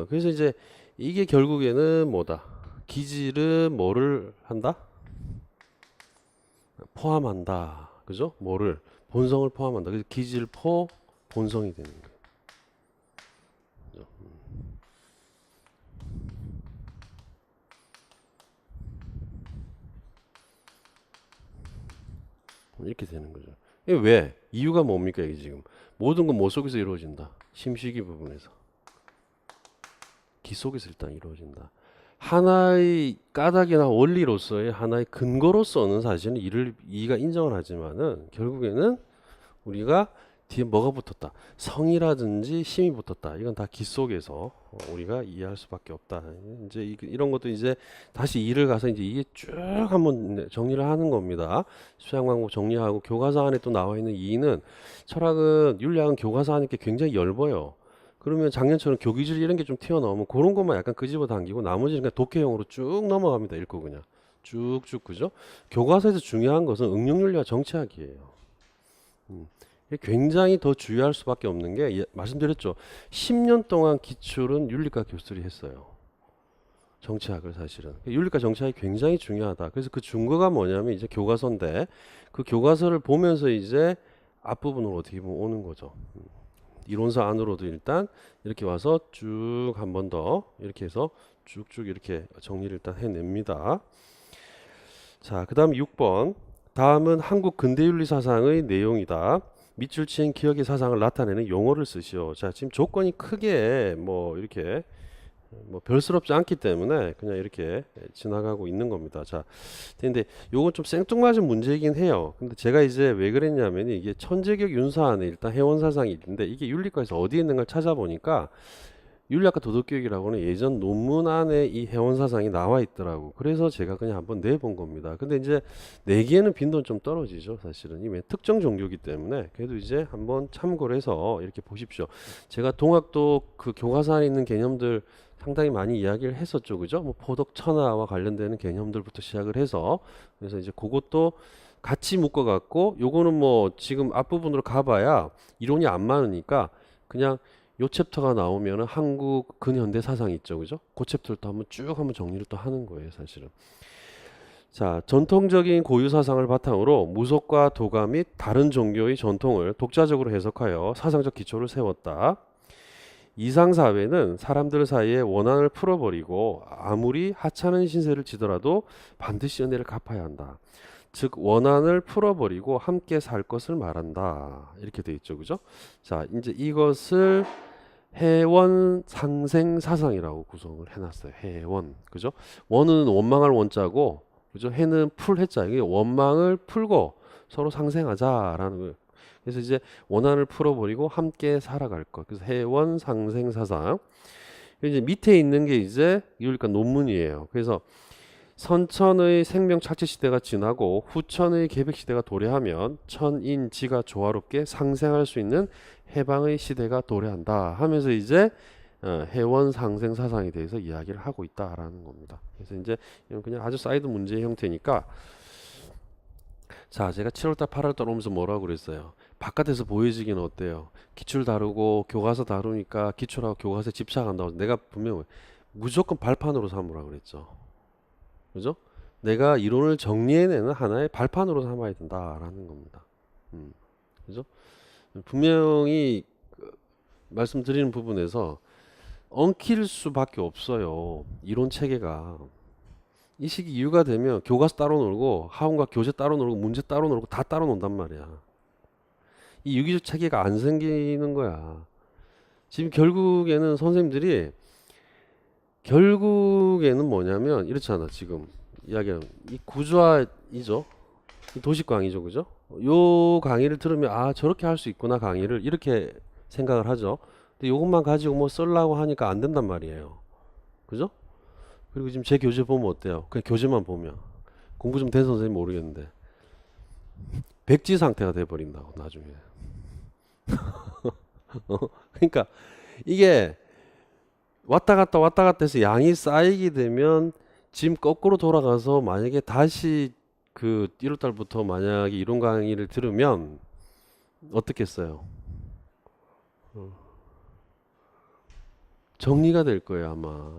그래서 이제 이게 결국에는 뭐다? 기질은 뭐를 한다? 포함한다. 그죠? 뭐를? 본성을 포함한다. 그래서 기질포 본성이 되는 거예요. 그죠? 이렇게 되는 거죠. 이게 왜? 이유가 뭡니까? 이게 지금 모든 건 뭐 속에서 이루어진다? 심시기 부분에서. 기 속에서 일단 이루어진다. 하나의 까닭이나 원리로서의 하나의 근거로서는 사실은 이가 인정을 하지만은 결국에는 우리가 뒤에 뭐가 붙었다. 성이라든지 힘이 붙었다. 이건 다 기 속에서 우리가 이해할 수밖에 없다. 이제 이런 것도 이제 다시 이를 가서 이제 이게 쭉 한번 정리를 하는 겁니다. 수양광고 정리하고 교과서 안에 또 나와 있는 이는 철학은 윤리학은 교과서 하니까 굉장히 엷어요. 그러면 작년처럼 교기질 이런 게 좀 튀어나오면 그런 것만 약간 끄집어 당기고 나머지는 그냥 독해형으로 쭉 넘어갑니다. 읽고 그냥 쭉쭉 그죠? 교과서에서 중요한 것은 응용윤리와 정치학이에요. 이게 굉장히 더 주의할 수밖에 없는 게 말씀드렸죠. 10년 동안 기출은 윤리과 교수들이 했어요. 정치학을 사실은. 윤리과 정치학이 굉장히 중요하다. 그래서 그 증거가 뭐냐면 이제 교과서인데 그 교과서를 보면서 이제 앞부분으로 어떻게 보면 오는 거죠. 이론서 안으로도 일단 이렇게 와서 쭉 한 번 더 이렇게 해서 쭉쭉 이렇게 정리를 일단 해냅니다. 자, 그 다음 6번. 다음은 한국 근대윤리 사상의 내용이다. 밑줄 친 기억의 사상을 나타내는 용어를 쓰시오. 자, 지금 조건이 크게 뭐 이렇게 뭐 별스럽지 않기 때문에 그냥 이렇게 지나가고 있는 겁니다. 자, 근데 요건 좀 생뚱맞은 문제이긴 해요. 근데 제가 이제 왜 그랬냐면 이게 천재격 윤사 안에 일단 해원 사상이 있는데 이게 윤리과에서 어디에 있는가 찾아보니까 윤리학과 도덕교육이라고는 예전 논문 안에 이 해원 사상이 나와 있더라고. 그래서 제가 그냥 한번 내본 겁니다. 근데 이제 내기에는 빈도는 좀 떨어지죠. 사실은 이게 특정 종교이기 때문에 그래도 이제 한번 참고를 해서 이렇게 보십시오. 제가 동학도 그 교과서 안에 있는 개념들 상당히 많이 이야기를 했었죠. 그죠? 뭐 포덕 천하와 관련되는 개념들부터 시작을 해서 그래서 이제 그것도 같이 묶어 갖고 요거는 뭐 지금 앞부분으로 가봐야 이론이 안 많으니까 그냥 요 챕터가 나오면은 한국 근현대 사상 있죠. 그죠? 그 챕터를 또 한번 쭉 한번 정리를 또 하는 거예요, 사실은. 자, 전통적인 고유 사상을 바탕으로 무속과 도가 및 다른 종교의 전통을 독자적으로 해석하여 사상적 기초를 세웠다. 이상 사회는 사람들 사이에 원한을 풀어버리고 아무리 하찮은 신세를 지더라도 반드시 은혜를 갚아야 한다. 즉 원한을 풀어버리고 함께 살 것을 말한다. 이렇게 돼 있죠, 그죠? 자, 이제 이것을 해원 상생 사상이라고 구성을 해놨어요. 해원, 그죠? 원은 원망할 원자고, 그죠? 해는 풀 해자. 이게 원망을 풀고 서로 상생하자라는 거예요. 그래서 이제 원한을 풀어버리고 함께 살아갈 것. 그래서 해원 상생 사상. 이제 밑에 있는 게 이제 그러니까 논문이에요. 그래서 선천의 생명 착취 시대가 지나고 후천의 계백 시대가 도래하면 천인지가 조화롭게 상생할 수 있는 해방의 시대가 도래한다 하면서 이제 해원 상생 사상에 대해서 이야기를 하고 있다라는 겁니다. 그래서 이제 이건 그냥 아주 사이드 문제의 형태니까, 자, 제가 7월달 8월달 오면서 뭐라고 그랬어요? 바깥에서 보여지기는 어때요? 기출 다루고 교과서 다루니까 기출하고 교과서에 집착한다고. 내가 분명 무조건 발판으로 삼으라고 그랬죠. 그죠? 내가 이론을 정리해내는 하나의 발판으로 삼아야 된다라는 겁니다. 그죠? 분명히 말씀드리는 부분에서 엉킬 수밖에 없어요. 이론 체계가. 이 시기 이유가 되면 교과서 따로 놀고 학원과 교재 따로 놀고 문제 따로 놀고 다 따로 논단 말이야. 이 유기적 체계가 안 생기는 거야. 지금 결국에는 선생님들이 결국에는 뭐냐면 이렇잖아. 지금 이야기하는 이 구조화이죠. 이 도식강의죠, 그죠? 요 강의를 들으면 아 저렇게 할 수 있구나 강의를 이렇게 생각을 하죠. 근데 요것만 가지고 뭐 쓰려고 하니까 안 된단 말이에요. 그죠? 그리고 지금 제 교재 보면 어때요? 그냥 교재만 보면 공부 좀 된 선생님 모르겠는데 백지 상태가 돼버린다고 나중에. 그러니까 이게 왔다 갔다 해서 양이 쌓이게 되면 지금 거꾸로 돌아가서 만약에 다시 그 1월달부터 만약에 이론 강의를 들으면 어떻겠어요? 정리가 될 거예요 아마.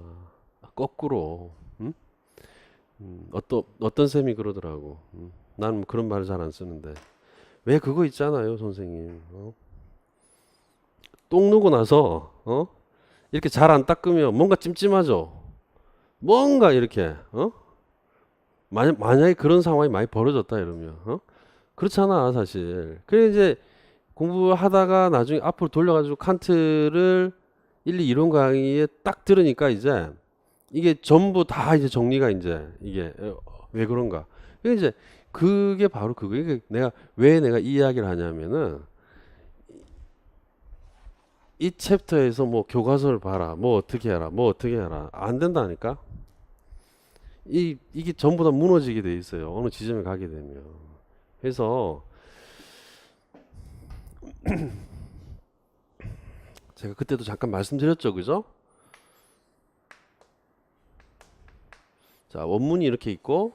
거꾸로. 응? 어떤 쌤이 그러더라고. 나는 뭐 그런 말을 잘 안 쓰는데 왜 그거 있잖아요 선생님. 똥 누고 나서 이렇게 잘 안 닦으면 뭔가 찜찜하죠. 뭔가 이렇게 만약에 그런 상황이 많이 벌어졌다 이러면 그렇잖아 사실. 그래 이제 공부하다가 나중에 앞으로 돌려가지고 칸트를 1, 2 이론 강의에 딱 들으니까 이제 이게 전부 다 이제 정리가 이제 이게 왜 그런가. 이제 그게 바로 그거. 이게 내가 이 이야기를 하냐면은 이 챕터에서 뭐 교과서를 봐라, 뭐 어떻게 해라, 뭐 어떻게 해라 안 된다니까. 이게 전부 다 무너지게 돼 있어요. 어느 지점에 가게 되면. 그래서 제가 그때도 잠깐 말씀드렸죠, 그죠? 자, 원문이 이렇게 있고,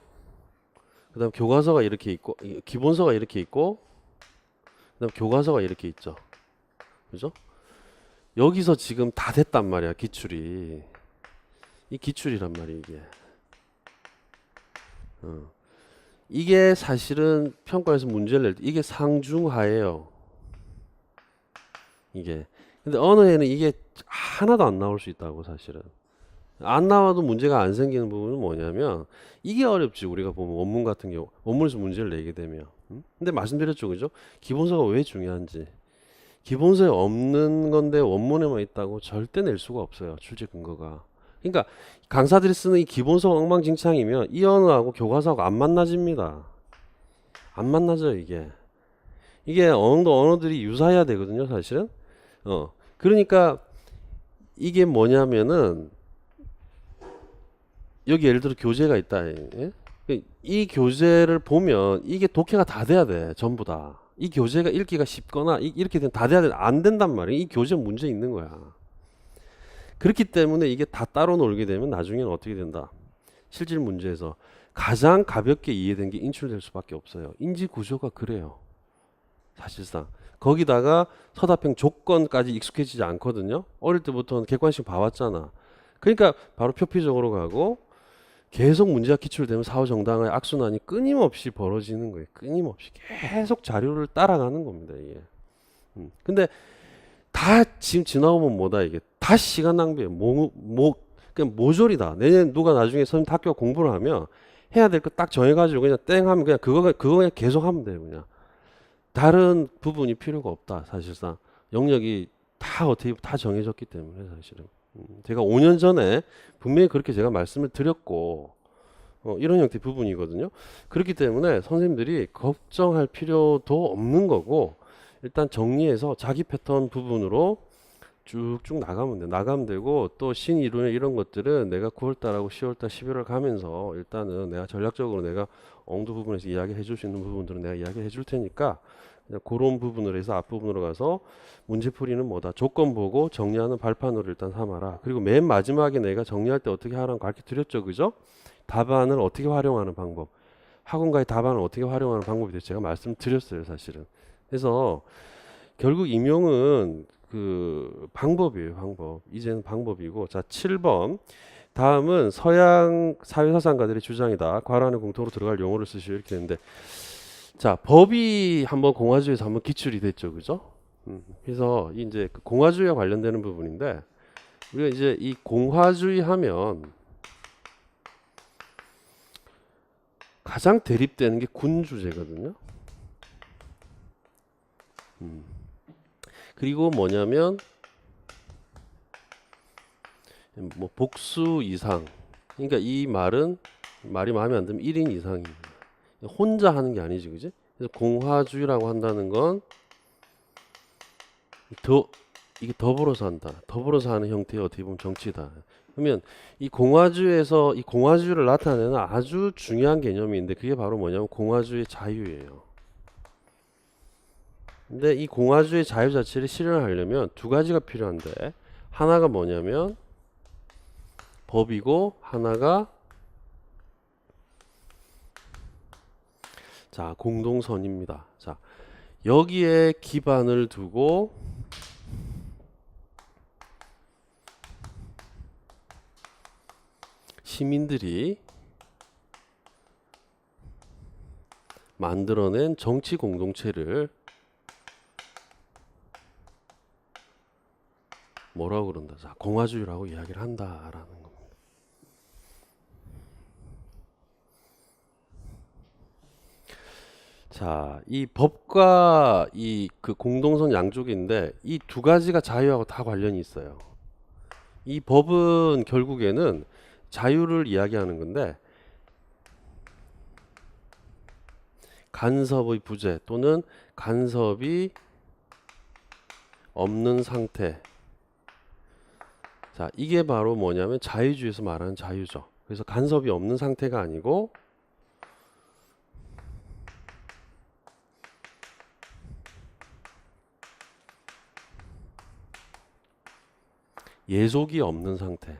그다음 교과서가 이렇게 있고, 기본서가 이렇게 있고, 그다음 교과서가 이렇게 있죠, 그죠? 여기서 지금 다 됐단 말이야, 기출이. 이 기출이란 말이야, 이게. 이게 사실은 평가에서 문제를 낼 때 이게 상중하예요. 이게. 근데 어느 해는 이게 하나도 안 나올 수 있다고 사실은. 안 나와도 문제가 안 생기는 부분은 뭐냐면 이게 어렵지. 우리가 보면 원문 같은 경우 원문에서 문제를 내게 되면. 근데 말씀드렸죠, 그죠? 기본서가 왜 중요한지. 기본서에 없는 건데 원문에만 있다고 절대 낼 수가 없어요. 출제 근거가. 그러니까 강사들이 쓰는 이 기본서가 엉망진창이면 이 언어하고 교과서하고 안 만나집니다. 안 만나죠, 이게. 이게 어느 정도 언어들이 유사해야 되거든요, 사실은. 그러니까 이게 뭐냐면은 여기 예를 들어 교재가 있다. 예? 이 교재를 보면 이게 독해가 다 돼야 돼. 전부 다. 이 교재가 읽기가 쉽거나 이렇게 되면 다 돼야 돼. 안 된단 말이에요. 이 교재 문제 있는 거야. 그렇기 때문에 이게 다 따로 놀게 되면 나중에는 어떻게 된다. 실질 문제에서 가장 가볍게 이해된 게 인출될 수밖에 없어요. 인지 구조가 그래요. 사실상. 거기다가 서답형 조건까지 익숙해지지 않거든요. 어릴 때부터는 객관식 봐왔잖아. 그러니까 바로 표피적으로 가고 계속 문제가 기출되면 사후 정당화의 악순환이 끊임없이 벌어지는 거예요. 끊임없이 계속 자료를 따라가는 겁니다, 이게. 근데 다 지금 지나고 보면 뭐다 이게 다 시간 낭비예요. 그냥 모조리다. 내년 누가 나중에 선생님 학교 공부를 하면 해야 될 거 딱 정해가지고 그냥 땡 하면 그냥 그거 그냥 계속 하면 돼요. 그냥 다른 부분이 필요가 없다. 사실상 영역이 다 어떻게 다 정해졌기 때문에 사실은 제가 5년 전에 분명히 그렇게 제가 말씀을 드렸고 이런 형태의 부분이거든요. 그렇기 때문에 선생님들이 걱정할 필요도 없는 거고 일단 정리해서 자기 패턴 부분으로 쭉쭉 나가면 돼. 나가면 되고 또 신이론의 이런 것들은 내가 9월달하고 10월달, 11월 가면서 일단은 내가 전략적으로 내가 엉두 부분에서 이야기해 줄 수 있는 부분들은 내가 이야기해 줄 테니까 그냥 그런 부분으로 해서 앞부분으로 가서 문제풀이는 뭐다. 조건 보고 정리하는 발판으로 일단 삼아라. 그리고 맨 마지막에 내가 정리할 때 어떻게 하라고 가르쳐 드렸죠. 그죠? 답안을 어떻게 활용하는 방법. 학원가의 답안을 어떻게 활용하는 방법에 대해서 제가 말씀드렸어요. 사실은. 그래서 결국 임용은 그 방법이에요, 방법. 이제는 방법이고. 자, 7번. 다음은 서양 사회사상가들의 주장이다. 괄호 안에 공통으로 들어갈 용어를 쓰시오. 이렇게 되는데. 자, 법이 한번 공화주의에서 한번 기출이 됐죠. 그죠? 그래서 이제 그 공화주의와 관련되는 부분인데, 우리가 이제 이 공화주의 하면 가장 대립되는 게 군주제거든요. 그리고 뭐냐면 뭐 복수 이상. 그러니까 이 말은 말이 마음에 안 들면 1인 이상입니다. 혼자 하는 게 아니지, 그지? 그래서 공화주의라고 한다는 건 이게 더불어서 한다. 더불어서 하는 형태의 어떻게 보면 정치다. 그러면 이 공화주의에서 이 공화주의를 나타내는 아주 중요한 개념이 있는데 그게 바로 뭐냐면 공화주의 자유예요. 근데 이 공화주의 자유 자체를 실현하려면 두 가지가 필요한데 하나가 뭐냐면 법이고 하나가 자 공동선입니다. 자 여기에 기반을 두고 시민들이 만들어낸 정치 공동체를 뭐라고 그런다? 자, 공화주의라고 이야기를 한다라는 겁니다. 자, 이 법과 이 그 공동선 양쪽인데 이 두 가지가 자유하고 다 관련이 있어요. 이 법은 결국에는 자유를 이야기하는 건데 간섭의 부재 또는 간섭이 없는 상태. 자, 이게 바로 뭐냐면 자유주의에서 말하는 자유죠. 그래서 간섭이 없는 상태가 아니고 예속이 없는 상태.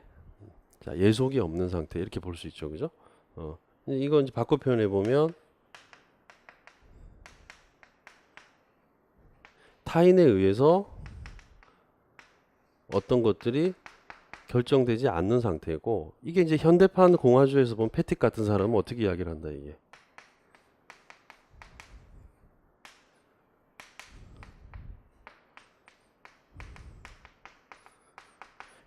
자, 예속이 없는 상태 이렇게 볼 수 있죠, 그죠? 이건 이제 바꿔 표현해 보면 타인에 의해서 어떤 것들이 결정되지 않는 상태고 이게 이제 현대판 공화주의에서 본 패틱 같은 사람은 어떻게 이야기를 한다 이게.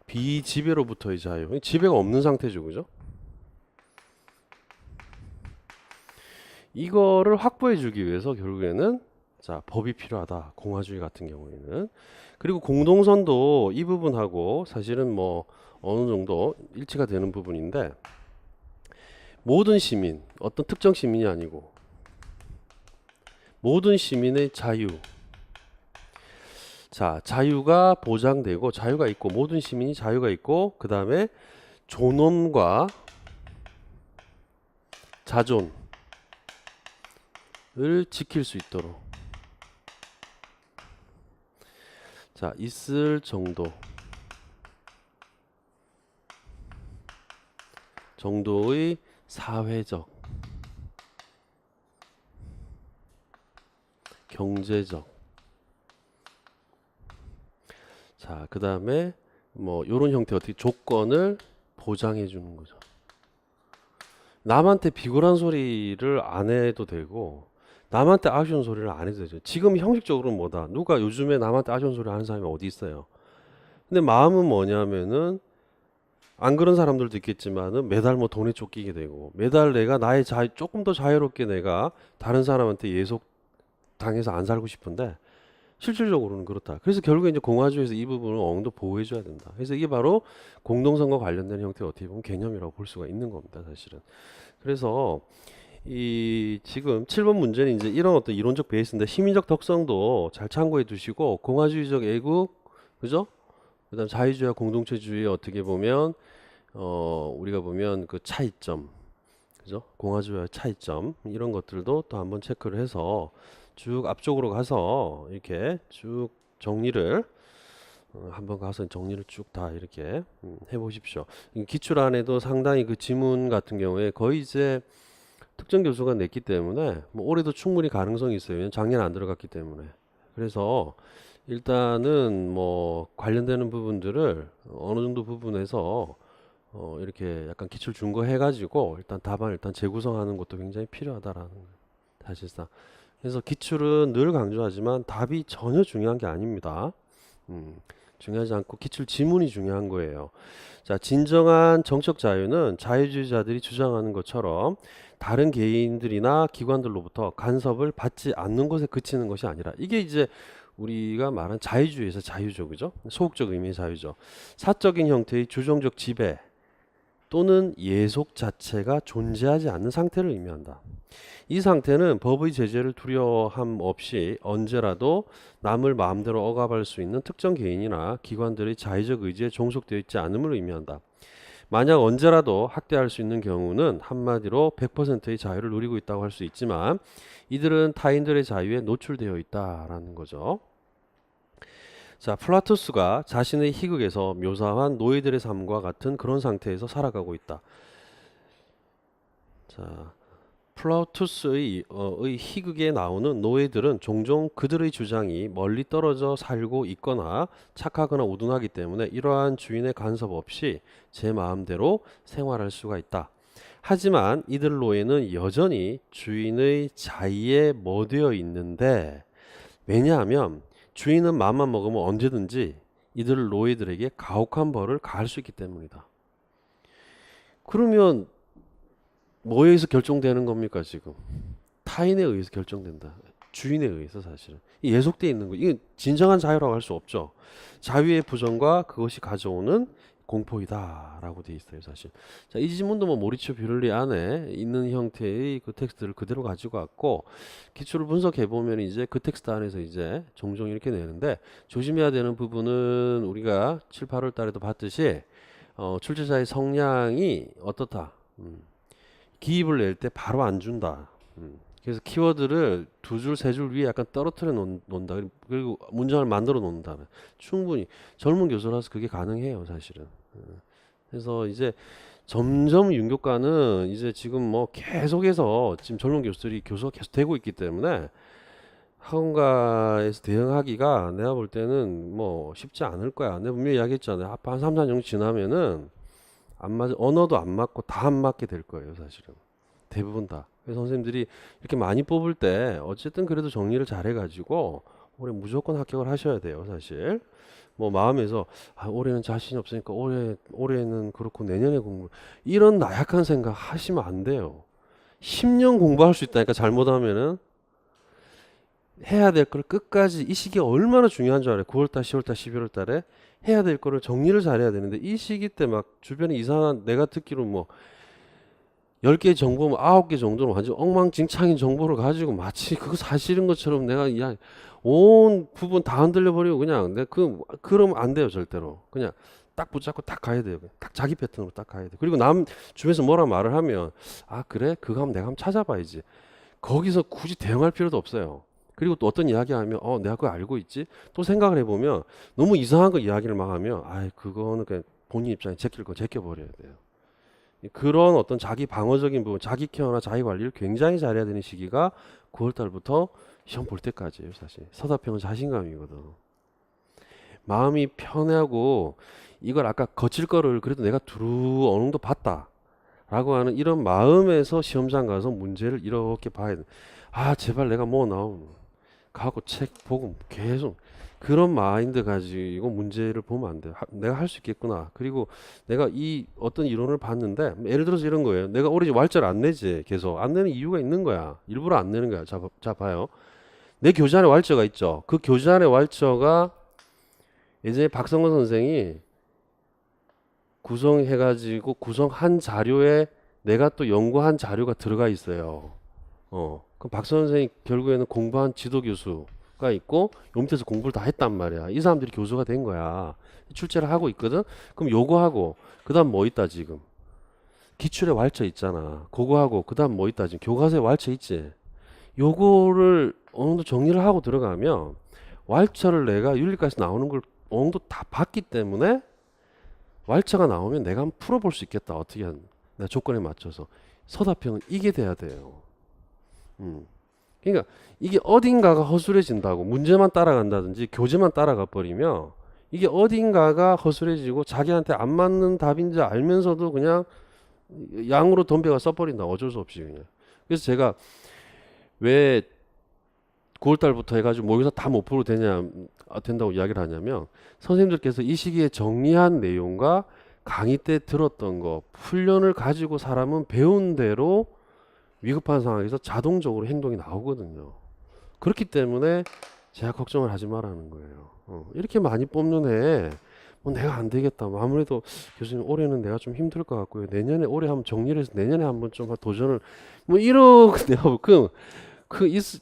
비지배로부터의 자유. 지배가 없는 상태죠, 그죠? 이거를 확보해 주기 위해서 결국에는 자, 법이 필요하다. 공화주의 같은 경우에는. 그리고 공동선도 이 부분하고 사실은 뭐 어느 정도 일치가 되는 부분인데 모든 시민, 어떤 특정 시민이 아니고 모든 시민의 자유. 자, 자유가 보장되고 자유가 있고 모든 시민이 자유가 있고 그 다음에 존엄과 자존을 지킬 수 있도록 자, 있을 정도의 사회적, 경제적 자, 그 다음에 뭐 요런 형태 어떻게 조건을 보장해 주는 거죠. 남한테 비굴한 소리를 안 해도 되고 남한테 아쉬운 소리를 안 해도 되죠. 지금 형식적으로는 뭐다? 누가 요즘에 남한테 아쉬운 소리 하는 사람이 어디 있어요? 근데 마음은 뭐냐면은 안 그런 사람들도 있겠지만은 매달 뭐 돈에 쫓기게 되고 매달 내가 나의 조금 더 자유롭게 내가 다른 사람한테 예속 당해서 안 살고 싶은데 실질적으로는 그렇다. 그래서 결국에 이제 공화주의에서 이 부분을 어느 정도 보호해줘야 된다. 그래서 이게 바로 공동선거 관련된 형태의 어떻게 보면 개념이라고 볼 수가 있는 겁니다, 사실은. 그래서 이 지금 7번 문제는 이제 이런 어떤 이론적 베이스인데 시민적 특성도 잘 참고해 두시고 공화주의적 애국, 그죠? 그다음 자유주의와 공동체주의 어떻게 보면 우리가 보면 그 차이점, 그죠? 공화주의와 차이점 이런 것들도 또 한번 체크를 해서 쭉 앞쪽으로 가서 이렇게 쭉 정리를 한번 가서 정리를 쭉 다 이렇게 해보십시오. 이 기출안에도 상당히 그 지문 같은 경우에 거의 이제 특정 교수가 냈기 때문에 뭐 올해도 충분히 가능성이 있어요. 왜냐면 작년 안 들어갔기 때문에. 그래서 일단은 뭐 관련되는 부분들을 어느 정도 부분에서 이렇게 약간 기출 준거 해가지고 일단 답안 일단 재구성하는 것도 굉장히 필요하다라는 거예요. 사실상. 그래서 기출은 늘 강조하지만 답이 전혀 중요한 게 아닙니다. 중요하지 않고 기출 지문이 중요한 거예요. 자, 진정한 정책 자유는 자유주의자들이 주장하는 것처럼 다른 개인들이나 기관들로부터 간섭을 받지 않는 것에 그치는 것이 아니라 이게 이제 우리가 말한 자유주의에서 자유죠, 그죠? 소극적 의미의 자유죠. 사적인 형태의 주종적 지배 또는 예속 자체가 존재하지 않는 상태를 의미한다. 이 상태는 법의 제재를 두려워함 없이 언제라도 남을 마음대로 억압할 수 있는 특정 개인이나 기관들의 자의적 의지에 종속되어 있지 않음을 의미한다. 만약 언제라도 학대할 수 있는 경우는 한마디로 100%의 자유를 누리고 있다고 할 수 있지만 이들은 타인들의 자유에 노출되어 있다라는 거죠. 자, 플라투스가 자신의 희극에서 묘사한 노예들의 삶과 같은 그런 상태에서 살아가고 있다. 자, 플라투스의 희극에 나오는 노예들은 종종 그들의 주장이 멀리 떨어져 살고 있거나 착하거나 우둔하기 때문에 이러한 주인의 간섭 없이 제 마음대로 생활할 수가 있다. 하지만 이들 노예는 여전히 주인의 자의에 못되어 있는데 왜냐하면 주인은 마음만 먹으면 언제든지 이들 노예들에게 가혹한 벌을 가할 수 있기 때문이다. 그러면 뭐에 의해서 결정되는 겁니까 지금? 타인에 의해서 결정된다. 주인에 의해서 사실은. 예속되어 있는 거. 이게 진정한 자유라고 할 수 없죠. 자유의 부정과 그것이 가져오는 공포이다라고 돼 있어요, 사실. 자, 이 지문도 뭐 모리치오 뷰를리 안에 있는 형태의 그 텍스트를 그대로 가지고 왔고 기출을 분석해 보면 이제 그 텍스트 안에서 이제 종종 이렇게 내는데 조심해야 되는 부분은 우리가 7, 8월 달에도 봤듯이 출제자의 성량이 어떻다. 기입을 낼 때 바로 안 준다. 그래서 키워드를 두 줄, 세 줄 위에 약간 떨어뜨려 놓는다. 그리고 문장을 만들어 놓는다. 충분히 젊은 교수라서 그게 가능해요, 사실은. 그래서 이제 점점 윤교과는 이제 지금 뭐 계속해서 지금 젊은 교수들이 교수가 계속 되고 있기 때문에 학원가에서 대응하기가 내가 볼 때는 뭐 쉽지 않을 거야. 내가 분명히 이야기했잖아요. 한 3, 4년 지나면은 안 맞아, 언어도 안 맞고 다 안 맞게 될 거예요, 사실은. 대부분 다. 그래서 선생님들이 이렇게 많이 뽑을 때 어쨌든 그래도 정리를 잘 해가지고 올해 무조건 합격을 하셔야 돼요, 사실. 뭐 마음에서 올해는 자신이 없으니까 올해는 그렇고 내년에 공부 이런 나약한 생각 하시면 안 돼요. 10년 공부할 수 있다니까 잘못하면은 해야 될 걸 끝까지 이 시기가 얼마나 중요한 줄 알아요. 9월달, 10월달, 11월달에 해야 될 거를 정리를 잘해야 되는데 이 시기 때 막 주변에 이상한 내가 듣기로 뭐 10개 정보면 9개 정도는 완전 엉망진창인 정보를 가지고 마치 그거 사실인 것처럼 내가 온 부분 다 흔들려 버리고 그냥 내가 그러면 안 돼요, 절대로. 그냥 딱 붙잡고 딱 가야 돼요. 딱 자기 패턴으로 딱 가야 돼. 그리고 남 주변에서 뭐라 말을 하면 그래? 그거 하면 내가 한번 찾아봐야지. 거기서 굳이 대응할 필요도 없어요. 그리고 또 어떤 이야기 하면 내가 그거 알고 있지? 또 생각을 해보면 너무 이상한 거 이야기를 막 하면 그거는 그냥 본인 입장에 제낄 거 제껴버려야 돼요. 그런 어떤 자기 방어적인 부분, 자기 케어나 자기 관리를 굉장히 잘해야 되는 시기가 9월 달부터 시험 볼 때까지예요, 사실. 서사평은 자신감이거든. 마음이 편하고 이걸 아까 거칠 거를 그래도 내가 두루 어느 정도 봤다. 라고 하는 이런 마음에서 시험장 가서 문제를 이렇게 봐야 돼. 아, 제발 내가 뭐 나오면 가고 책 보고 계속 그런 마인드 가지고 문제를 보면 안 돼. 내가 할 수 있겠구나. 그리고 내가 이 어떤 이론을 봤는데 예를 들어서 이런 거예요. 내가 올해 왈자를 안 내지. 계속 안 내는 이유가 있는 거야. 일부러 안 내는 거야. 자 봐요. 내 교재 안에 왈자가 있죠. 그 교재 안에 왈자가 예전에 박성근 선생이 구성해가지고 구성한 자료에 내가 또 연구한 자료가 들어가 있어요. 그럼 박성근 선생이 결국에는 공부한 지도 교수가 있고 요 밑에서 공부를 다 했단 말이야. 이 사람들이 교수가 된 거야. 출제를 하고 있거든. 그럼 요거 하고 그다음 뭐 있다 지금? 기출에 왈자 있잖아. 그거 하고 그다음 뭐 있다 지금? 교과서에 왈자 있지. 요거를 어느 정도 정리를 하고 들어가면 왈자를 내가 윤리과에서 나오는 걸 어느 정도 다 봤기 때문에 왈자가 나오면 내가 한번 풀어볼 수 있겠다. 어떻게 하는 내 조건에 맞춰서 서답형은 이게 돼야 돼요. 그러니까 이게 어딘가가 허술해진다고 문제만 따라간다든지 교재만 따라가 버리면 이게 어딘가가 허술해지고 자기한테 안 맞는 답인지 알면서도 그냥 양으로 덤벼가 써버린다. 어쩔 수 없이 그냥. 그래서 제가 왜 9월달부터 해가지고 모의고사 다 못 풀어도 된다고 이야기를 하냐면 선생님들께서 이 시기에 정리한 내용과 강의 때 들었던 거 훈련을 가지고 사람은 배운 대로 위급한 상황에서 자동적으로 행동이 나오거든요. 그렇기 때문에 제가 걱정을 하지 말라는 거예요. 이렇게 많이 뽑는 해에 뭐 내가 안 되겠다. 뭐 아무래도 교수님 올해는 내가 좀 힘들 것 같고요. 내년에 올해 한번 정리를 해서 내년에 한번 좀 도전을 뭐 이러고 내가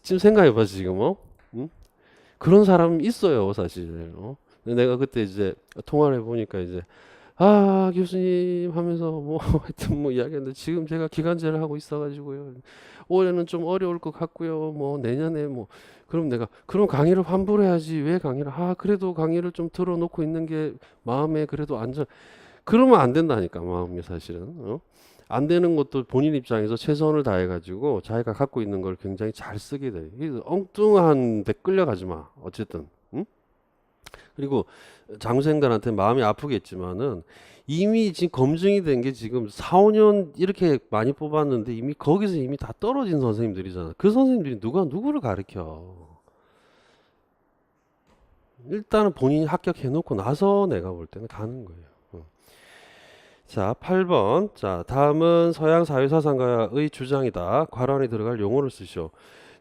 지금 생각해봐 지금 응? 그런 사람 있어요 사실. 근데 내가 그때 이제 통화를 해보니까 이제 아 교수님 하면서 뭐 하여튼 뭐 이야기했는데 지금 제가 기간제를 하고 있어가지고요. 올해는 좀 어려울 것 같고요. 뭐 내년에 뭐 그럼 내가 그럼 강의를 환불해야지 왜 강의를 그래도 강의를 좀 들어놓고 있는 게 마음에 그래도 안전 그러면 안 된다니까 마음이 사실은. 안 되는 것도 본인 입장에서 최선을 다해가지고 자기가 갖고 있는 걸 굉장히 잘 쓰게 돼. 그래서 엉뚱한 데 끌려가지 마. 어쨌든. 응? 그리고 장수생들한테 마음이 아프겠지만은 이미 지금 검증이 된 게 지금 4, 5년 이렇게 많이 뽑았는데 이미 거기서 이미 다 떨어진 선생님들이잖아. 그 선생님들이 누가 누구를 가르쳐. 일단은 본인이 합격해놓고 나서 내가 볼 때는 가는 거예요. 자, 8번. 자, 다음은 서양 사회사상가의 주장이다. 괄호 안에 들어갈 용어를 쓰시오.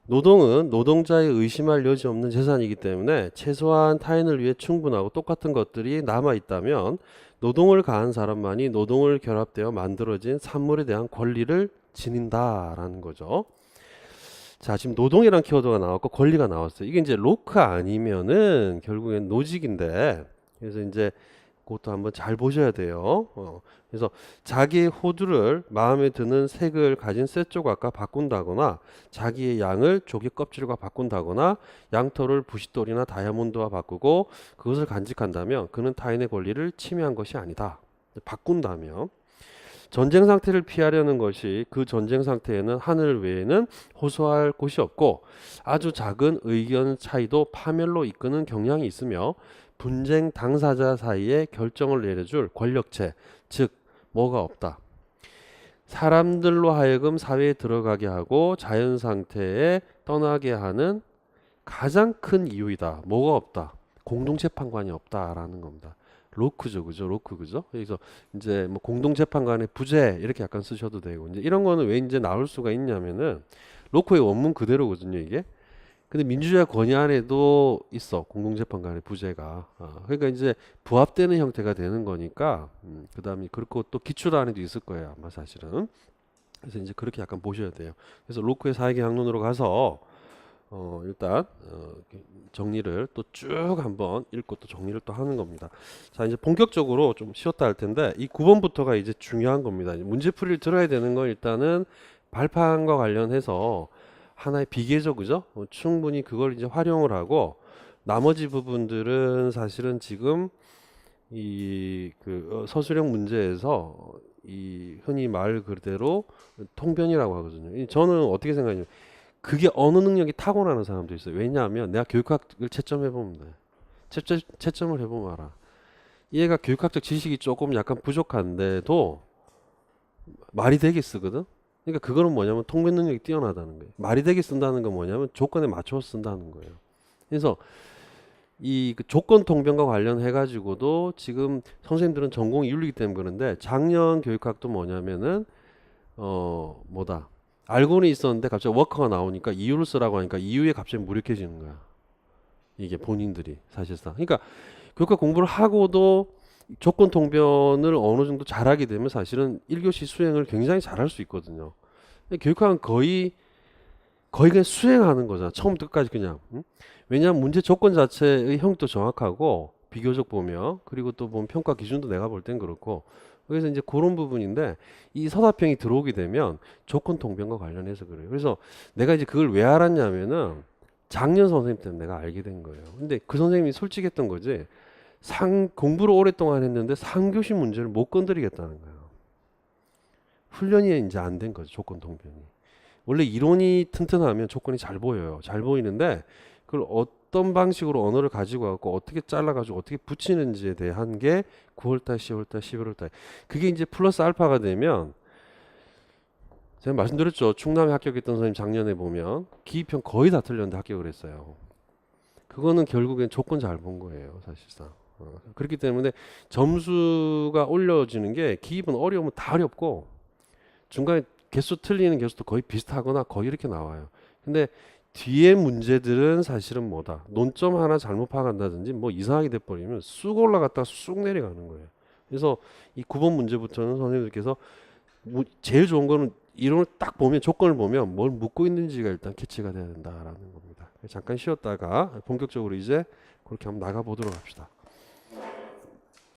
노동은 노동자의 의심할 여지 없는 재산이기 때문에 최소한 타인을 위해 충분하고 똑같은 것들이 남아 있다면 노동을 가한 사람만이 노동을 결합되어 만들어진 산물에 대한 권리를 지닌다라는 거죠. 자, 지금 노동이란 키워드가 나왔고 권리가 나왔어요. 이게 이제 로크 아니면은 결국엔 노직인데 그래서 이제 그것도 한번 잘 보셔야 돼요. 그래서 자기의 호두를 마음에 드는 색을 가진 쇠 조각과 바꾼다거나 자기의 양을 조개 껍질과 바꾼다거나 양털을 부싯돌이나 다이아몬드와 바꾸고 그것을 간직한다면 그는 타인의 권리를 침해한 것이 아니다. 바꾼다면 전쟁 상태를 피하려는 것이 그 전쟁 상태에는 하늘 외에는 호소할 곳이 없고 아주 작은 의견 차이도 파멸로 이끄는 경향이 있으며 분쟁 당사자 사이에 결정을 내려줄 권력체, 즉 뭐가 없다. 사람들로 하여금 사회에 들어가게 하고 자연 상태에 떠나게 하는 가장 큰 이유이다. 뭐가 없다. 공동재판관이 없다라는 겁니다. 로크죠, 그죠? 로크, 그죠? 그래서 이제 뭐 공동재판관의 부재 이렇게 약간 쓰셔도 되고 이제 이런 거는 왜 이제 나올 수가 있냐면은 로크의 원문 그대로거든요, 이게. 근데 민주주의 권위 안에도 있어 공동재판관의 부재가 그러니까 이제 부합되는 형태가 되는 거니까 그 다음에 그렇고 또 기출 안에도 있을 거예요 아마 사실은. 그래서 이제 그렇게 약간 보셔야 돼요. 그래서 로크의 사회계 학론으로 가서 일단 정리를 또 쭉 한번 읽고 또 정리를 또 하는 겁니다. 자 이제 본격적으로 좀 쉬었다 할 텐데 이 9번부터가 이제 중요한 겁니다. 문제풀이를 들어야 되는 건 일단은 발판과 관련해서 하나의 비계죠, 그죠? 충분히 그걸 이제 활용을 하고 나머지 부분들은 사실은 지금 이 서술형 문제에서 이 흔히 말 그대로 통변이라고 하거든요. 저는 어떻게 생각하냐면 그게 어느 능력이 타고나는 사람도 있어요. 왜냐하면 내가 교육학을 채점해 보면 돼. 채점을 해보면 알아. 얘가 교육학적 지식이 조금 약간 부족한데도 말이 되게 쓰거든. 그러니까 그거는 뭐냐면 통변 능력이 뛰어나다는 거예요. 말이 되게 쓴다는 건 뭐냐면 조건에 맞춰서 쓴다는 거예요. 그래서 이그 조건 통변과 관련해 가지고도 지금 선생님들은 전공이 윤리이기 때문에 그런데 작년 교육학도 뭐냐면은 뭐다 알고는 있었는데 갑자기 워커가 나오니까 이유를 쓰라고 하니까 이유에 갑자기 무력해지는 거야. 이게 본인들이 사실상. 그러니까 교육학 공부를 하고도 조건 통변을 어느 정도 잘하게 되면 사실은 1교시 수행을 굉장히 잘할 수 있거든요. 근데 교육학은 거의 그냥 수행하는 거잖아. 처음부터 끝까지 그냥. 응? 왜냐하면 문제 조건 자체의 형도 정확하고 비교적 보면 그리고 또 보면 평가 기준도 내가 볼 땐 그렇고 그래서 이제 그런 부분인데 이 서사평이 들어오게 되면 조건 통변과 관련해서 그래요. 그래서 내가 이제 그걸 왜 알았냐면은 작년 선생님 때문에 내가 알게 된 거예요. 근데 그 선생님이 솔직했던 거지. 공부를 오랫동안 했는데 3교시 문제를 못 건드리겠다는 거예요. 훈련이 이제 안 된 거죠. 조건 통변이. 원래 이론이 튼튼하면 조건이 잘 보여요. 잘 보이는데 그걸 어떤 방식으로 언어를 가지고 갖고 어떻게 잘라가지고 어떻게 붙이는지에 대한 게 9월달, 10월달, 11월달 그게 이제 플러스 알파가 되면 제가 말씀드렸죠. 충남에 합격했던 선생님 작년에 보면 기입형 거의 다 틀렸는데 합격을 했어요. 그거는 결국엔 조건 잘 본 거예요, 사실상. 그렇기 때문에 점수가 올려지는 게 기입은 어려우면 다 어렵고 중간에 개수 틀리는 개수도 거의 비슷하거나 거의 이렇게 나와요. 근데 뒤에 문제들은 사실은 뭐다. 논점 하나 잘못 파악한다든지 뭐 이상하게 돼버리면 쑥 올라갔다가 쑥 내려가는 거예요. 그래서 이 9번 문제부터는 선생님들께서 제일 좋은 거는 이론을 딱 보면 조건을 보면 뭘 묻고 있는지가 일단 캐치가 돼야 된다라는 겁니다. 잠깐 쉬었다가 본격적으로 이제 그렇게 한번 나가 보도록 합시다.